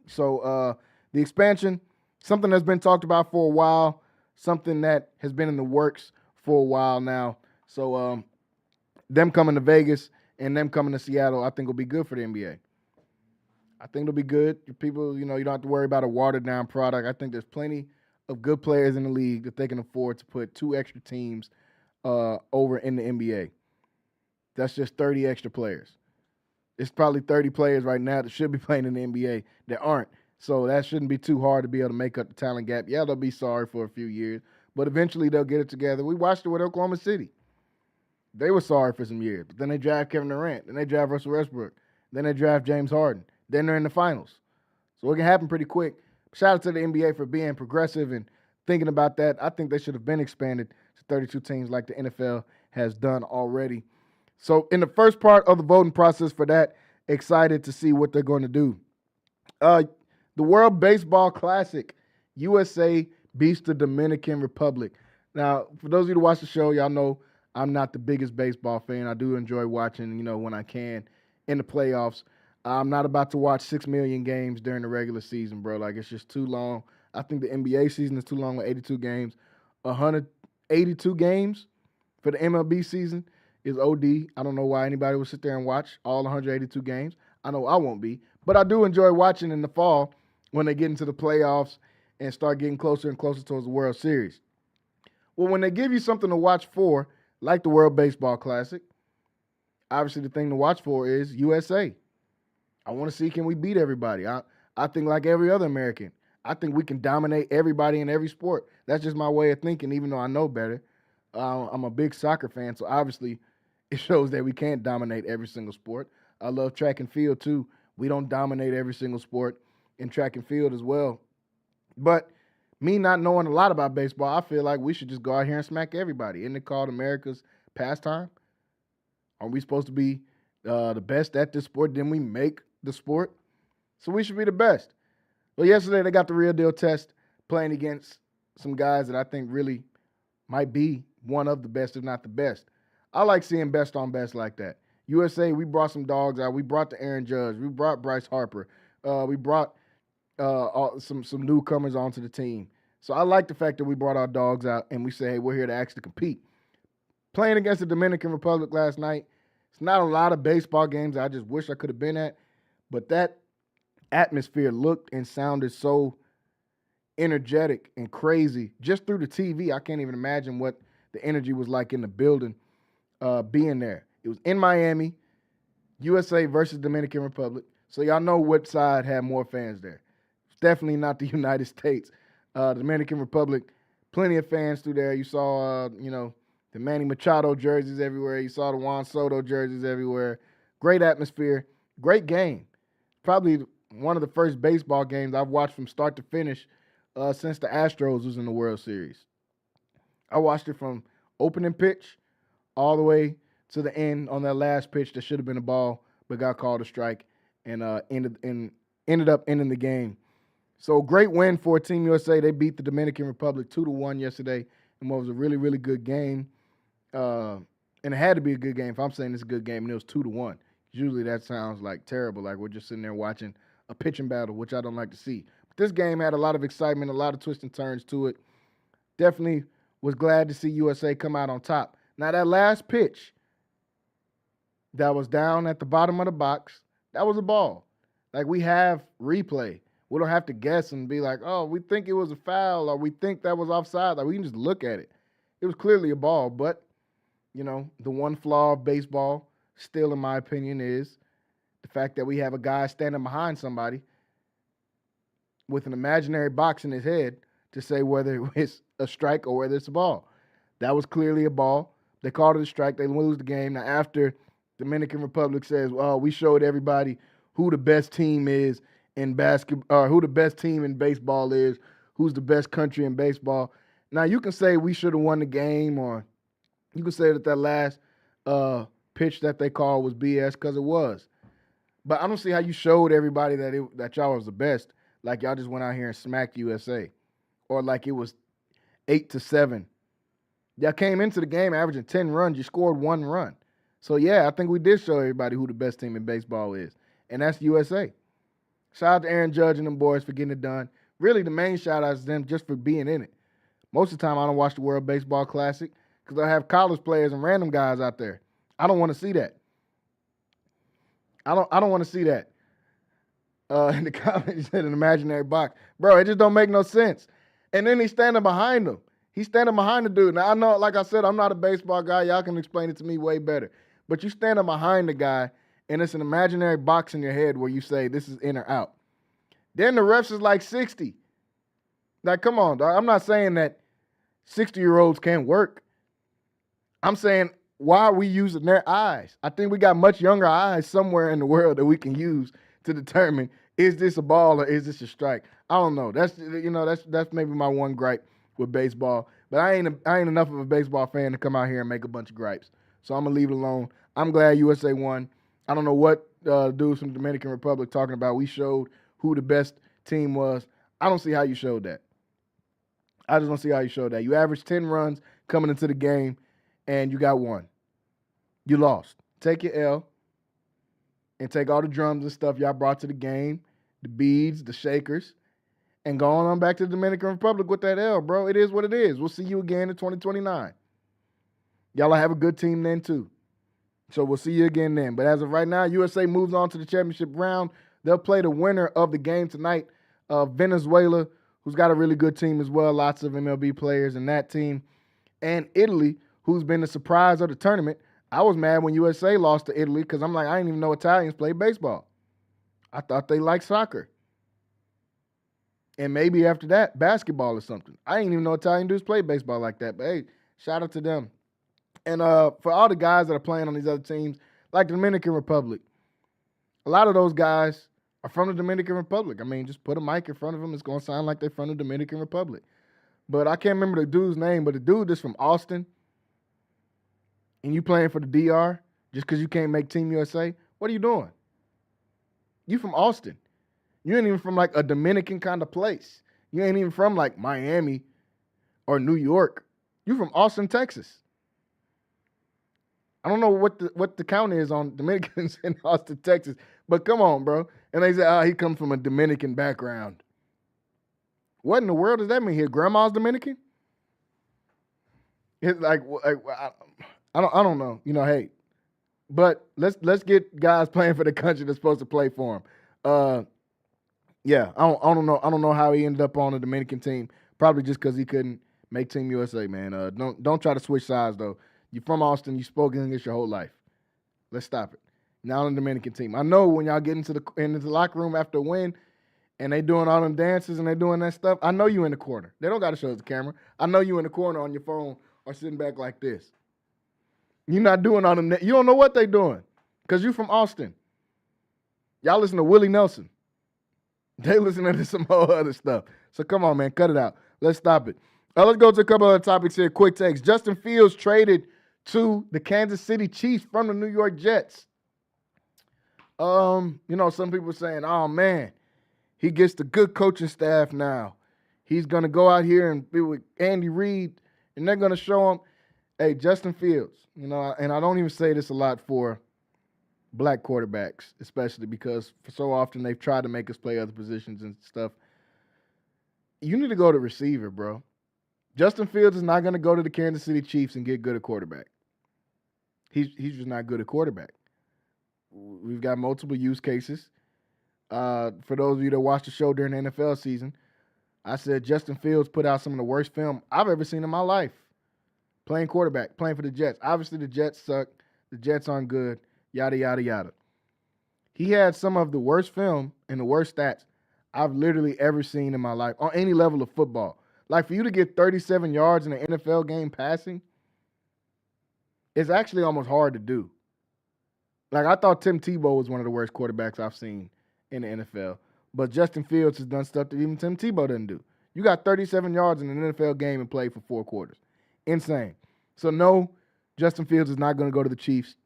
F: So the expansion, something that's been talked about for a while, something that has been in the works for a while now. So them coming to Vegas and them coming to Seattle, I think will be good for the NBA. I think it'll be good. People, you don't have to worry about a watered-down product. I think there's plenty of good players in the league that they can afford to put 2 extra teams over in the NBA. That's just 30 extra players. It's probably 30 players right now that should be playing in the NBA that aren't. So that shouldn't be too hard to be able to make up the talent gap. Yeah, they'll be sorry for a few years, but eventually they'll get it together. We watched it with Oklahoma City. They were sorry for some years, but then they draft Kevin Durant, then they draft Russell Westbrook, then they draft James Harden, then they're in the finals. So it can happen pretty quick. Shout out to the NBA for being progressive and thinking about that. I think they should have been expanded to 32 teams like the NFL has done already. So in the first part of the voting process for that, excited to see what they're going to do. The World Baseball Classic, USA beats the Dominican Republic. Now, for those of you who watch the show, y'all know I'm not the biggest baseball fan. I do enjoy watching, when I can in the playoffs. I'm not about to watch 6 million games during the regular season, bro. Like, it's just too long. I think the NBA season is too long with 82 games. 182 games for the MLB season is OD. I don't know why anybody would sit there and watch all 182 games. I know I won't be. But I do enjoy watching in the fall when they get into the playoffs and start getting closer and closer towards the World Series. Well, when they give you something to watch for, like the World Baseball Classic, obviously the thing to watch for is USA. I want to see, can we beat everybody? I think like every other American, I think we can dominate everybody in every sport. That's just my way of thinking, even though I know better. I'm a big soccer fan, so obviously it shows that we can't dominate every single sport. I love track and field too. We don't dominate every single sport in track and field as well. But me not knowing a lot about baseball, I feel like we should just go out here and smack everybody. Isn't it called America's pastime? Are we supposed to be the best at this sport? Then we make the sport. So we should be the best. Well, yesterday they got the real deal test playing against some guys that I think really might be one of the best, if not the best. I like seeing best on best like that. USA, we brought some dogs out. We brought the Aaron Judge. We brought Bryce Harper. We brought some newcomers onto the team. So I like the fact that we brought our dogs out and we say, hey, we're here to actually compete. Playing against the Dominican Republic last night, it's not a lot of baseball games I just wish I could have been at, but that atmosphere looked and sounded so energetic and crazy just through the TV. I can't even imagine what the energy was like in the building being there. It was in Miami, USA versus Dominican Republic. So y'all know what side had more fans there. It's definitely not the United States. Dominican Republic, plenty of fans through there. You saw, the Manny Machado jerseys everywhere. You saw the Juan Soto jerseys everywhere. Great atmosphere. Great game. Probably one of the first baseball games I've watched from start to finish since the Astros was in the World Series. I watched it from opening pitch all the way to the end on that last pitch that should have been a ball but got called a strike and ended up ending the game. So great win for Team USA. They beat the Dominican Republic 2-1 yesterday in what was a really, really good game. And it had to be a good game if I'm saying it's a good game, and it was 2-1. Usually that sounds like terrible, like we're just sitting there watching a pitching battle, which I don't like to see. But this game had a lot of excitement, a lot of twists and turns to it. Definitely was glad to see USA come out on top. Now that last pitch that was down at the bottom of the box, that was a ball. Like, we have replay. We don't have to guess and be like, oh, we think it was a foul or we think that was offside. Like, we can just look at it. It was clearly a ball, but, you know, the one flaw of baseball still, in my opinion, is the fact that we have a guy standing behind somebody with an imaginary box in his head to say whether it's a strike or whether it's a ball. That was clearly a ball. They called it a strike. They lose the game. Now, after Dominican Republic says, well, we showed everybody who the best team is in basketball, or who the best team in baseball is, who's the best country in baseball. Now, you can say we should have won the game, or you can say that last pitch that they called was BS, because it was. But I don't see how you showed everybody that y'all was the best, like y'all just went out here and smacked USA, or like it was 8-7. Y'all came into the game averaging 10 runs. You scored 1 run. So, yeah, I think we did show everybody who the best team in baseball is, and that's USA. Shout out to Aaron Judge and them boys for getting it done. Really, the main shout out is them just for being in it. Most of the time, I don't watch the World Baseball Classic because I have college players and random guys out there. I don't want to see that. I don't want to see that. In the comments, said an imaginary box. Bro, it just don't make no sense. And then he's standing behind him. He's standing behind the dude. Now, I know, like I said, I'm not a baseball guy. Y'all can explain it to me way better. But you standing behind the guy, and it's an imaginary box in your head where you say this is in or out. Then the refs is like 60. Like, come on, dog. I'm not saying that 60-year-olds can't work. I'm saying, why are we using their eyes? I think we got much younger eyes somewhere in the world that we can use to determine, is this a ball or is this a strike? I don't know. That's maybe my one gripe with baseball. But I ain't enough of a baseball fan to come out here and make a bunch of gripes. So I'm gonna leave it alone. I'm glad USA won. I don't know what dudes from the Dominican Republic talking about. We showed who the best team was. I don't see how you showed that. I just don't see how you showed that. You averaged 10 runs coming into the game, and you got 1. You lost. Take your L and take all the drums and stuff y'all brought to the game, the beads, the shakers, and go on back to the Dominican Republic with that L, bro. It is what it is. We'll see you again in 2029. Y'all will have a good team then, too. So we'll see you again then. But as of right now, USA moves on to the championship round. They'll play the winner of the game tonight, Venezuela, who's got a really good team as well. Lots of MLB players in that team. And Italy, who's been the surprise of the tournament. I was mad when USA lost to Italy because I'm like, I didn't even know Italians play baseball. I thought they liked soccer. And maybe after that, basketball or something. I didn't even know Italian dudes play baseball like that. But, hey, shout out to them. And for all the guys that are playing on these other teams, like the Dominican Republic, a lot of those guys are from the Dominican Republic. I mean, just put a mic in front of them. It's going to sound like they're from the Dominican Republic. But I can't remember the dude's name, but the dude that's from Austin, and you playing for the DR just because you can't make Team USA, what are you doing? You from Austin. You ain't even from like a Dominican kind of place. You ain't even from like Miami or New York. You from Austin, Texas. I don't know what the count is on Dominicans in Austin, Texas, but come on, bro. And they say, oh, he comes from a Dominican background. What in the world does that mean? His grandma's Dominican? It's like I don't know. You know, hey, but let's get guys playing for the country that's supposed to play for him. Yeah, I don't know. I don't know how he ended up on the Dominican team. Probably just because he couldn't make Team USA, man. Don't try to switch sides though. You're from Austin. You spoke English your whole life. Let's stop it. Now on the Dominican team. I know when y'all get into the locker room after a win and they doing all them dances and they doing that stuff, I know you in the corner. They don't got to show us the camera. I know you in the corner on your phone or sitting back like this. You're not doing all them. You don't know what they doing. Because you from Austin. Y'all listen to Willie Nelson. They listening to some whole other stuff. So come on, man, cut it out. Let's stop it. Let's go to a couple other topics here. Quick takes. Justin Fields traded to the Kansas City Chiefs from the New York Jets. Some people are saying, oh, man, he gets the good coaching staff now. He's going to go out here and be with Andy Reid, and they're going to show him, hey, Justin Fields, and I don't even say this a lot for black quarterbacks, especially because for so often they've tried to make us play other positions and stuff. You need to go to receiver, bro. Justin Fields is not going to go to the Kansas City Chiefs and get good at quarterback. He's just not good at quarterback. We've got multiple use cases. For those of you that watched the show during the NFL season, I said Justin Fields put out some of the worst film I've ever seen in my life. Playing quarterback, playing for the Jets. Obviously, the Jets suck. The Jets aren't good. Yada, yada, yada. He had some of the worst film and the worst stats I've literally ever seen in my life on any level of football. Like, for you to get 37 yards in an NFL game passing, it's actually almost hard to do. Like, I thought Tim Tebow was one of the worst quarterbacks I've seen in the NFL. But Justin Fields has done stuff that even Tim Tebow doesn't do. You got 37 yards in an NFL game and played for 4 quarters. Insane. So, no, Justin Fields is not going to go to the Chiefs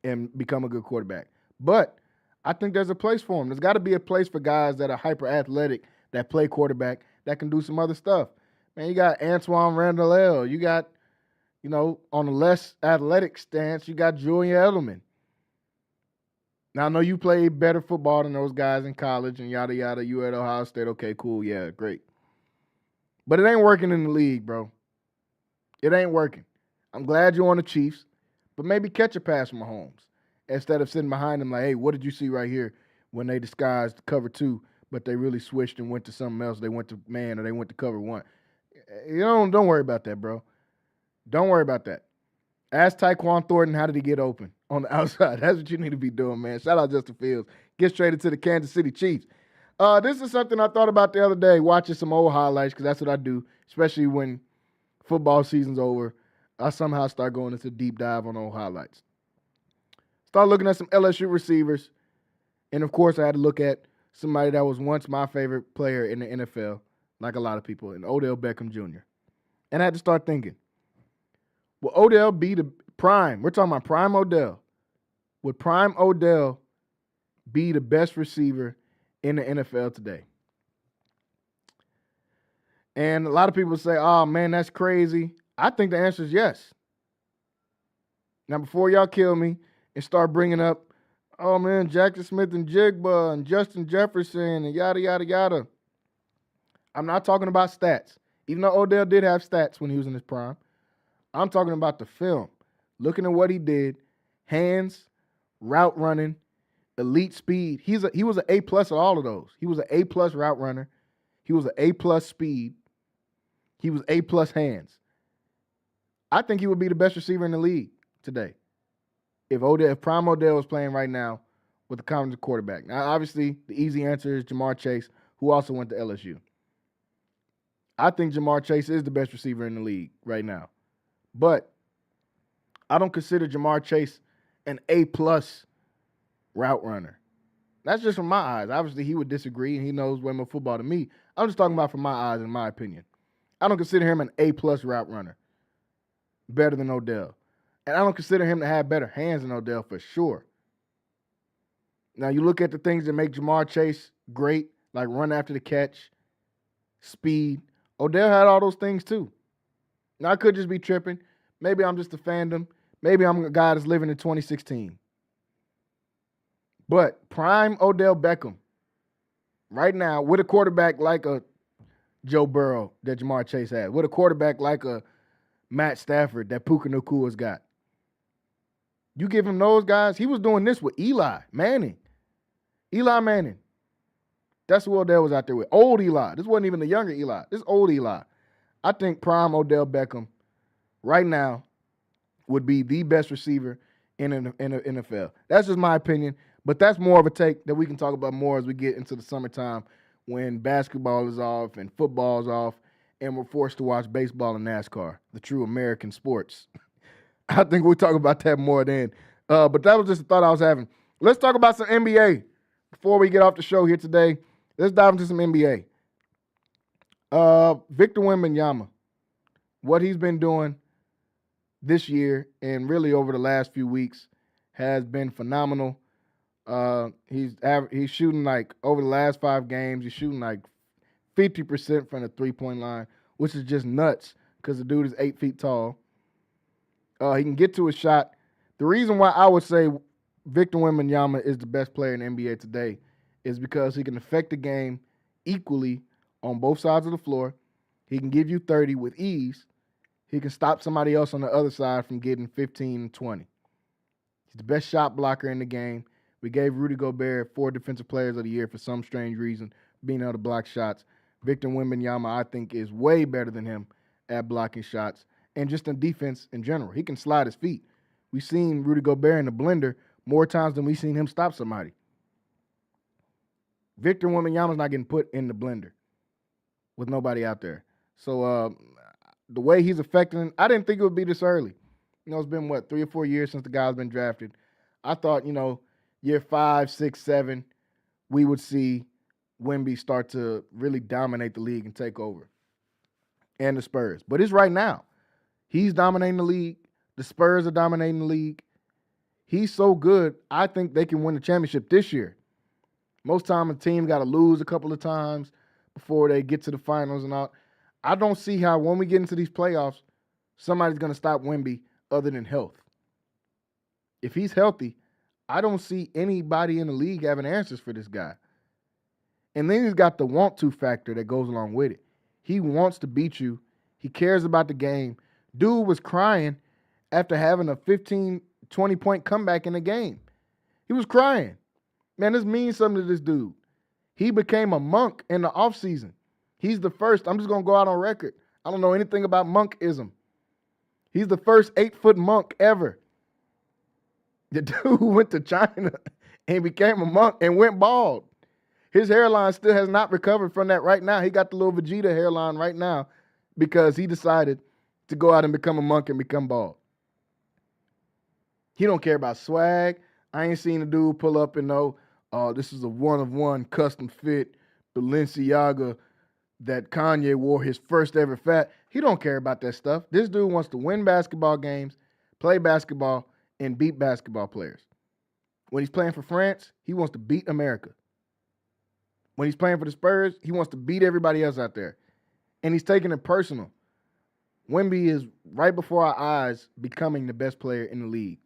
F: and become a good quarterback. But I think there's a place for him. There's got to be a place for guys that are hyper-athletic, that play quarterback, that can do some other stuff. Man, you got Antoine Randall. You got, on a less athletic stance, you got Julian Edelman. Now, I know you played better football than those guys in college and yada, yada. You at Ohio State. Okay, cool. Yeah, great. But it ain't working in the league, bro. It ain't working. I'm glad you're on the Chiefs, but maybe catch a pass from Mahomes instead of sitting behind them like, hey, what did you see right here when they disguised cover 2, but they really switched and went to something else. They went to man or they went to cover 1. Don't worry about that, bro. Don't worry about that. Ask Tyquan Thornton, how did he get open on the outside? That's what you need to be doing, man. Shout out Justin Fields. Gets traded to the Kansas City Chiefs. This is something I thought about the other day, watching some old highlights, because that's what I do, especially when football season's over. I somehow start going into deep dive on old highlights. Start looking at some LSU receivers. And, of course, I had to look at somebody that was once my favorite player in the NFL, like a lot of people, and Odell Beckham Jr. And I had to start thinking, will Odell be the prime? We're talking about prime Odell. Would prime Odell be the best receiver in the NFL today? And a lot of people say, oh, man, that's crazy. I think the answer is yes. Now, before y'all kill me and start bringing up, oh, man, Jackson Smith and Jigba and Justin Jefferson and yada, yada, yada. I'm not talking about stats. Even though Odell did have stats when he was in his prime. I'm talking about the film. Looking at what he did, hands, route running, elite speed. He was an A+ at all of those. He was an A+ route runner. He was an A+ speed. He was A+ hands. I think he would be the best receiver in the league today. If prime Odell was playing right now with the competent quarterback. Now, obviously, the easy answer is Jamar Chase, who also went to LSU. I think Jamar Chase is the best receiver in the league right now. But I don't consider Jamar Chase an A+ route runner. That's just from my eyes. Obviously, he would disagree, and he knows way more football than me. I'm just talking about from my eyes and my opinion. I don't consider him an A+ route runner. Better than Odell. And I don't consider him to have better hands than Odell for sure. Now, you look at the things that make Jamar Chase great, like run after the catch, speed. Odell had all those things too. Now, I could just be tripping. Maybe I'm just a fandom. Maybe I'm a guy that's living in 2016. But prime Odell Beckham, right now, with a quarterback like a Joe Burrow that Jamar Chase had, with a quarterback like a Matt Stafford that Puka Nakua's got. You give him those guys. He was doing this with Eli Manning. Eli Manning. That's who Odell was out there with. Old Eli. This wasn't even the younger Eli. This old Eli. I think prime Odell Beckham right now would be the best receiver in the NFL. That's just my opinion, but that's more of a take that we can talk about more as we get into the summertime when basketball is off and football is off and we're forced to watch baseball and NASCAR, the true American sports. I think we'll talk about that more then. But that was just a thought I was having. Let's talk about some NBA before we get off the show here today. Let's dive into some NBA. Victor Wembanyama, what he's been doing this year and really over the last few weeks has been phenomenal. He's shooting like over the last 5 games, he's shooting like 50% from the three-point line, which is just nuts because the dude is 8 feet tall. He can get to his shot. The reason why I would say Victor Wembanyama is the best player in the NBA today is because he can affect the game equally on both sides of the floor. He can give you 30 with ease. He can stop somebody else on the other side from getting 15 and 20. He's the best shot blocker in the game. We gave Rudy Gobert 4 Defensive Players of the Year for some strange reason, being able to block shots. Victor Wembanyama, I think, is way better than him at blocking shots and just in defense in general. He can slide his feet. We've seen Rudy Gobert in the blender more times than we've seen him stop somebody. Victor Wembanyama's not getting put in the blender with nobody out there. So the way he's affecting, I didn't think it would be this early. You know, it's been, 3 or 4 years since the guy's been drafted. I thought, year 5, 6, 7, we would see Wemby start to really dominate the league and take over. And the Spurs. But it's right now. He's dominating the league. The Spurs are dominating the league. He's so good, I think they can win the championship this year. Most time a team got to lose a couple of times before they get to the finals and all. I don't see how when we get into these playoffs, somebody's going to stop Wemby other than health. If he's healthy, I don't see anybody in the league having answers for this guy. And then he's got the want to factor that goes along with it. He wants to beat you. He cares about the game. Dude was crying after having a 15, 20-point comeback in the game. He was crying. Man, this means something to this dude. He became a monk in the offseason. He's the first. I'm just going to go out on record. I don't know anything about monkism. He's the first 8-foot monk ever. The dude went to China and became a monk and went bald. His hairline still has not recovered from that right now. He got the little Vegeta hairline right now because he decided to go out and become a monk and become bald. He don't care about swag. I ain't seen a dude pull up and know, oh, this is a one-of-one custom fit Balenciaga that Kanye wore his first ever fat. He don't care about that stuff. This dude wants to win basketball games, play basketball, and beat basketball players. When he's playing for France, he wants to beat America. When he's playing for the Spurs, he wants to beat everybody else out there. And he's taking it personal. Wemby is right before our eyes becoming the best player in the league.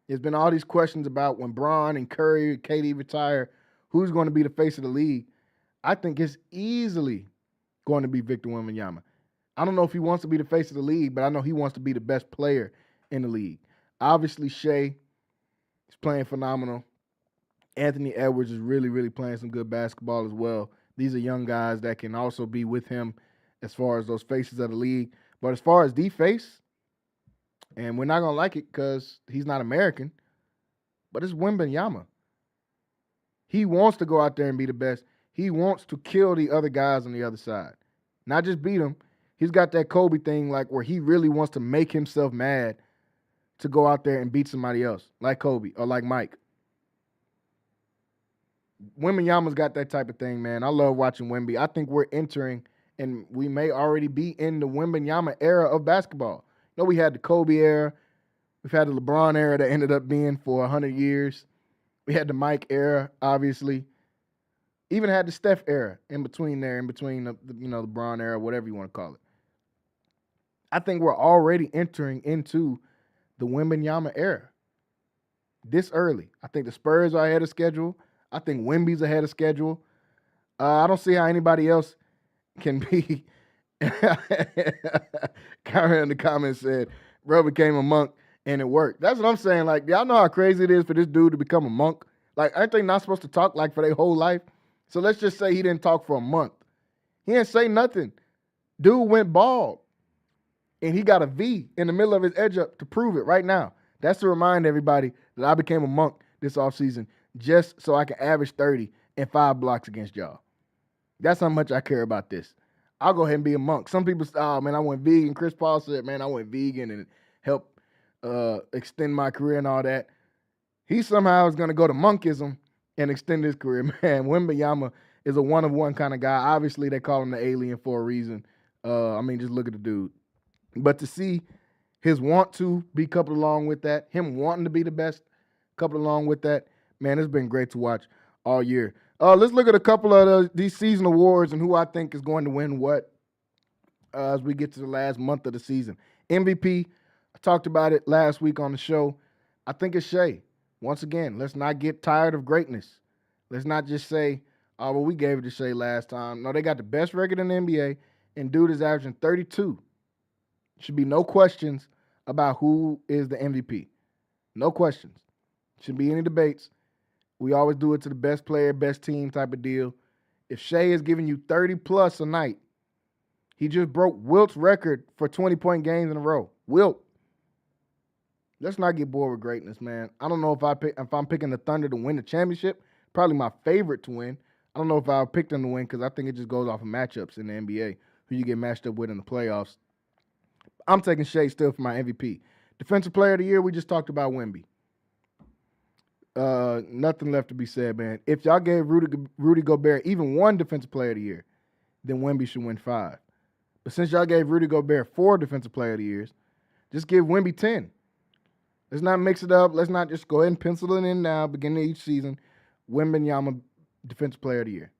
F: There's been all these questions about when Bron and Curry and KD retire, who's going to be the face of the league. I think it's easily going to be Victor Wembanyama. I don't know if he wants to be the face of the league, but I know he wants to be the best player in the league. Obviously, Shea is playing phenomenal. Anthony Edwards is really, really playing some good basketball as well. These are young guys that can also be with him as far as those faces of the league. But as far as the face, and we're not going to like it because he's not American, but it's Wembanyama. He wants to go out there and be the best. He wants to kill the other guys on the other side. Not just beat them. He's got that Kobe thing like where he really wants to make himself mad to go out there and beat somebody else, like Kobe or like Mike. Wembanyama's got that type of thing, man. I love watching Wemby. I think we're entering, and we may already be in the Wembanyama era of basketball. You know, we had the Kobe era. We've had the LeBron era that ended up being for 100 years. We had the Mike era, obviously. Even had the Steph era in between there, in between the LeBron era, whatever you want to call it. I think we're already entering into the Wembanyama era this early. I think the Spurs are ahead of schedule. I think Wemby's ahead of schedule. I don't see how anybody else can be. Karen in the comments said, bro became a monk and it worked. That's what I'm saying. Like, y'all know how crazy it is for this dude to become a monk? Like, aren't they not supposed to talk like for their whole life? So let's just say he didn't talk for a month. He didn't say nothing. Dude went bald. And he got a V in the middle of his edge up to prove it right now. That's to remind everybody that I became a monk this offseason just so I can average 30 and 5 blocks against y'all. That's how much I care about this. I'll go ahead and be a monk. Some people say, oh, man, I went vegan. Chris Paul said, man, I went vegan and help extend my career and all that. he somehow is going to go to monkism and extend his career. Man, Wemby is a one-of-one kind of guy. Obviously, they call him the alien for a reason. Just look at the dude. But to see his want to be coupled along with that, him wanting to be the best coupled along with that, man, it's been great to watch all year. Let's look at a couple of these season awards and who I think is going to win what as we get to the last month of the season. MVP, I talked about it last week on the show. I think it's Shea. Once again, let's not get tired of greatness. Let's not just say, oh, well, we gave it to Shea last time. No, they got the best record in the NBA, and dude is averaging 32. Should be no questions about who is the MVP. No questions. Shouldn't be any debates. We always do it to the best player, best team type of deal. If Shea is giving you 30-plus a night, he just broke Wilt's record for 20-point games in a row. Wilt. Let's not get bored with greatness, man. I don't know if I'm picking the Thunder to win the championship. Probably my favorite to win. I don't know if I'll pick them to win because I think it just goes off of matchups in the NBA, who you get matched up with in the playoffs. I'm taking Shea still for my MVP. Defensive Player of the Year, we just talked about Wemby. Nothing left to be said, man. If y'all gave Rudy Gobert even one Defensive Player of the Year, then Wemby should win 5. But since y'all gave Rudy Gobert 4 Defensive Player of the Years, just give Wemby 10. Let's not mix it up. Let's not just go ahead and pencil it in now, beginning of each season. Wembanyama, Defensive Player of the Year.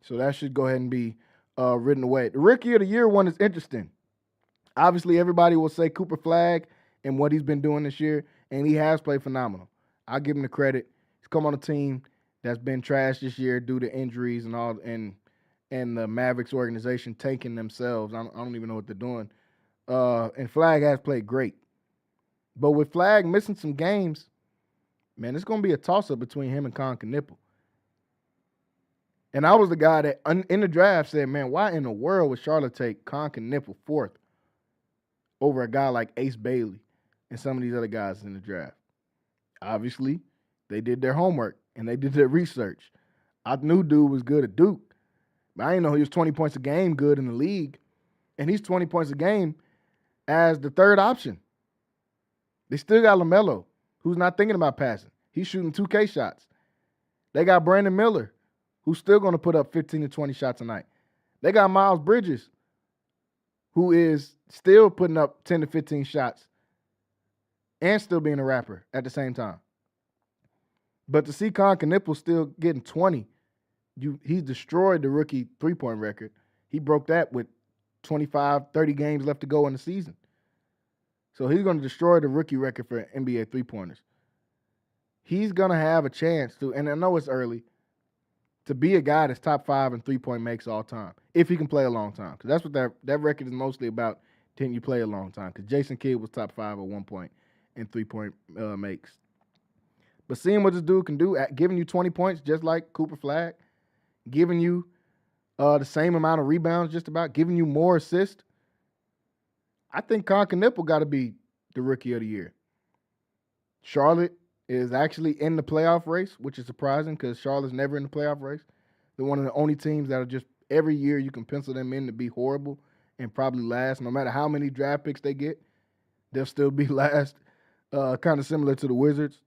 F: So that should go ahead and be written away. The Rookie of the Year one is interesting. Obviously, everybody will say Cooper Flagg and what he's been doing this year, and he has played phenomenal. I'll give him the credit. He's come on a team that's been trashed this year due to injuries and all, and the Mavericks organization tanking themselves. I don't even know what they're doing. And Flagg has played great. But with Flagg missing some games, man, it's going to be a toss-up between him and Con Knipple. And I was the guy that in the draft said, man, why in the world would Charlotte take Con Knipple 4th over a guy like Ace Bailey and some of these other guys in the draft? Obviously, they did their homework and they did their research. I knew dude was good at Duke, but I didn't know he was 20 points a game good in the league. And he's 20 points a game as the third option. They still got LaMelo, who's not thinking about passing. He's shooting 2K shots. They got Brandon Miller, who's still going to put up 15 to 20 shots a night. They got Miles Bridges, who is still putting up 10 to 15 shots and still being a rapper at the same time. But to see Con Knipple still getting 20, he's destroyed the rookie three-point record. He broke that with 25, 30 games left to go in the season. So he's going to destroy the rookie record for NBA three-pointers. He's going to have a chance to, and I know it's early, to be a guy that's top 5 in three-point makes all time, if he can play a long time. Because that's what that record is mostly about, can you play a long time. Because Jason Kidd was top 5 at one point in three-point makes. But seeing what this dude can do, giving you 20 points just like Cooper Flagg, giving you the same amount of rebounds just about, giving you more assists, I think Con Knipple got to be the Rookie of the Year. Charlotte is actually in the playoff race, which is surprising because Charlotte's never in the playoff race. They're one of the only teams that are just every year you can pencil them in to be horrible and probably last. No matter how many draft picks they get, they'll still be last, kind of similar to the Wizards.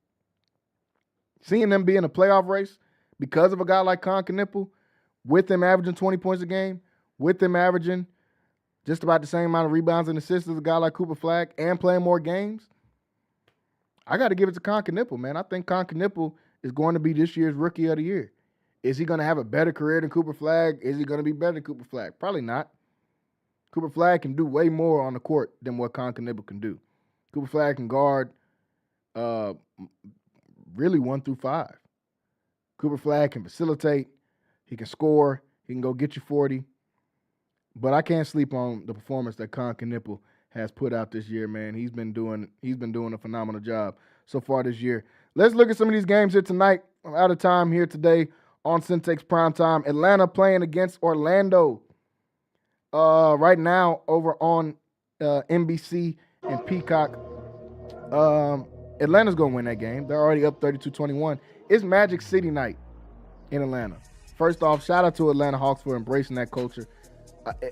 F: Seeing them be in a playoff race because of a guy like Con Knipple, with them averaging 20 points a game, with them averaging just about the same amount of rebounds and assists as a guy like Cooper Flagg and playing more games, I got to give it to Con Knipple, man. I think Con Knipple is going to be this year's Rookie of the Year. Is he going to have a better career than Cooper Flagg? Is he going to be better than Cooper Flagg? Probably not. Cooper Flagg can do way more on the court than what Con Knipple can do. Cooper Flagg can guard really 1 through 5. Cooper Flagg can facilitate. He can score. He can go get you 40. But I can't sleep on the performance that Con Knipple has put out this year, man. He's been doing a phenomenal job so far this year. Let's look at some of these games here tonight. I'm out of time here today on Centex Primetime. Atlanta playing against Orlando right now over on NBC and Peacock. Atlanta's going to win that game. They're already up 32-21. It's Magic City night in Atlanta. First off, shout out to Atlanta Hawks for embracing that culture.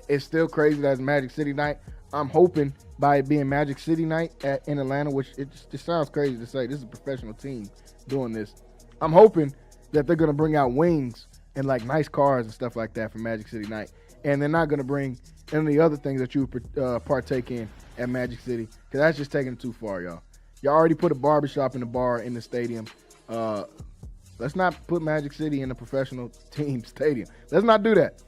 F: It's still crazy that it's Magic City night. I'm hoping by it being Magic City night in Atlanta, which it just sounds crazy to say. This is a professional team doing this. I'm hoping that they're going to bring out wings and like nice cars and stuff like that for Magic City night. And they're not going to bring any of the other things that you partake in at Magic City, because that's just taking it too far, y'all. Y'all already put a barbershop in the bar in the stadium. Let's not put Magic City in a professional team stadium. Let's not do that.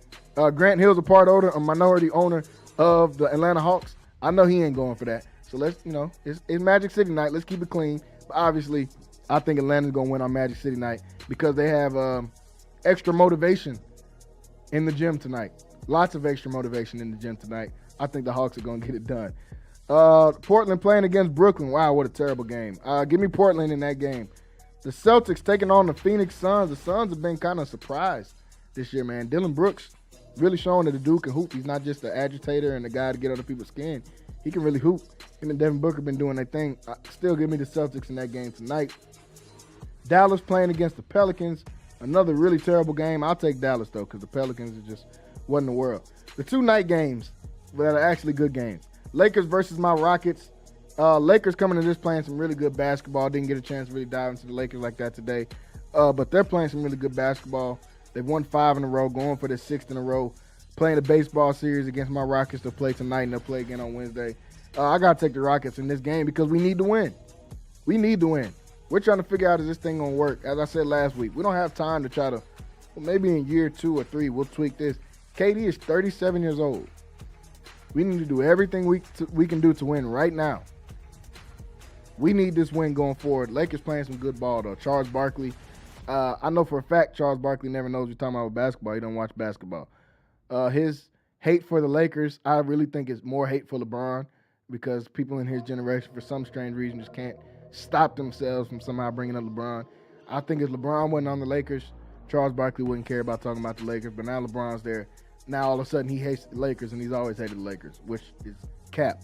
F: Grant Hill's a minority owner of the Atlanta Hawks. I know he ain't going for that. So let's, it's Magic City night. Let's keep it clean. But obviously, I think Atlanta's going to win on Magic City night because they have extra motivation in the gym tonight. Lots of extra motivation in the gym tonight. I think the Hawks are going to get it done. Portland playing against Brooklyn. Wow, what a terrible game. Give me Portland in that game. The Celtics taking on the Phoenix Suns. The Suns have been kind of surprised this year, man. Dylan Brooks really showing that the dude can hoop. He's not just an agitator and a guy to get under people's skin. He can really hoop. Him and Devin Booker been doing their thing. Still give me the Celtics in that game tonight. Dallas playing against the Pelicans. Another really terrible game. I'll take Dallas, though, because the Pelicans are just what in the world. The two night games that are actually good games. Lakers versus my Rockets. Lakers coming to this playing some really good basketball. Didn't get a chance to really dive into the Lakers like that today. But they're playing some really good basketball. They've won 5 in a row, going for their 6th in a row. Playing a baseball series against my Rockets. They'll play tonight and they'll play again on Wednesday. I got to take the Rockets in this game because we need to win. We need to win. We're trying to figure out, is this thing going to work? As I said last week, we don't have time to try to, well, maybe in year 2 or 3, we'll tweak this. KD is 37 years old. We need to do everything we can do to win right now. We need this win going forward. Lakers playing some good ball, though. Charles Barkley. I know for a fact Charles Barkley never knows what you're talking about with basketball. He don't watch basketball. His hate for the Lakers, I really think is more hate for LeBron because people in his generation, for some strange reason, just can't stop themselves from somehow bringing up LeBron. I think if LeBron wasn't on the Lakers, Charles Barkley wouldn't care about talking about the Lakers, but now LeBron's there. Now all of a sudden he hates the Lakers, and he's always hated the Lakers, which is cap.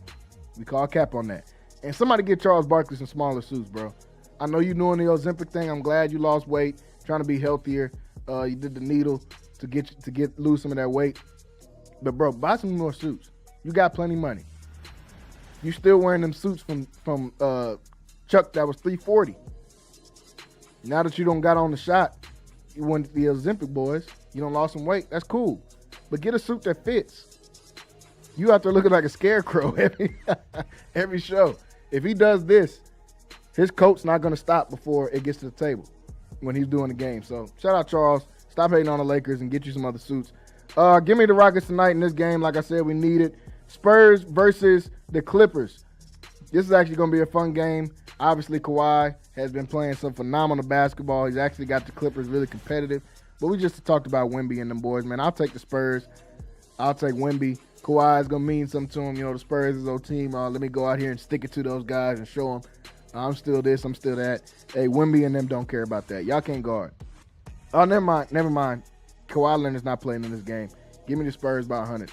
F: We call cap on that. And somebody get Charles Barkley some smaller suits, bro. I know you're doing the Ozempic thing. I'm glad you lost weight, trying to be healthier. You did the needle to lose some of that weight. But, bro, buy some more suits. You got plenty of money. You still wearing them suits from Chuck that was $340. Now that you don't got on the shot, you went the Ozempic boys. You don't lost some weight. That's cool. But get a suit that fits. You out there looking like a scarecrow every show. If he does this, his coat's not going to stop before it gets to the table when he's doing the game. So shout out Charles. Stop hating on the Lakers and get you some other suits. Give me the Rockets tonight in this game. Like I said, we need it. Spurs versus the Clippers. This is actually going to be a fun game. Obviously, Kawhi has been playing some phenomenal basketball. He's actually got the Clippers really competitive. But we just talked about Wemby and them boys, man. I'll take the Spurs. I'll take Wemby. Kawhi is going to mean something to him. You know, the Spurs is our team. Let me go out here and stick it to those guys and show them I'm still this, I'm still that. Hey, Wemby and them don't care about that. Y'all can't guard. Oh, never mind. Kawhi Leonard's not playing in this game. Give me the Spurs by 100.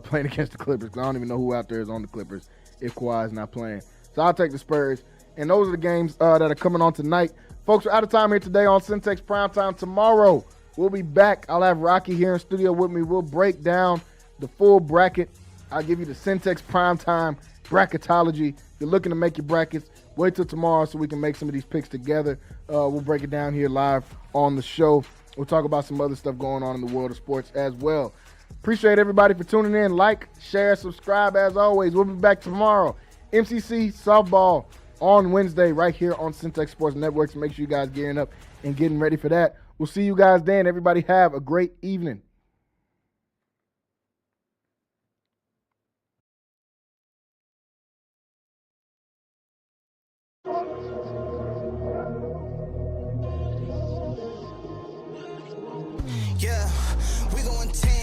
F: Playing against the Clippers, because I don't even know who out there is on the Clippers if Kawhi's not playing. So I'll take the Spurs. And those are the games that are coming on tonight. Folks, we're out of time here today on Centex Primetime. Tomorrow, we'll be back. I'll have Rocky here in studio with me. We'll break down the full bracket. I'll give you the Centex Primetime bracketology. If you're looking to make your brackets, wait till tomorrow so we can make some of these picks together. We'll break it down here live on the show. We'll talk about some other stuff going on in the world of sports as well. Appreciate everybody for tuning in. Like, share, subscribe as always. We'll be back tomorrow. MCC softball on Wednesday right here on Centex Sports Network. So make sure you guys gearing up and getting ready for that. We'll see you guys then. Everybody have a great evening.
D: Yeah, we going 10.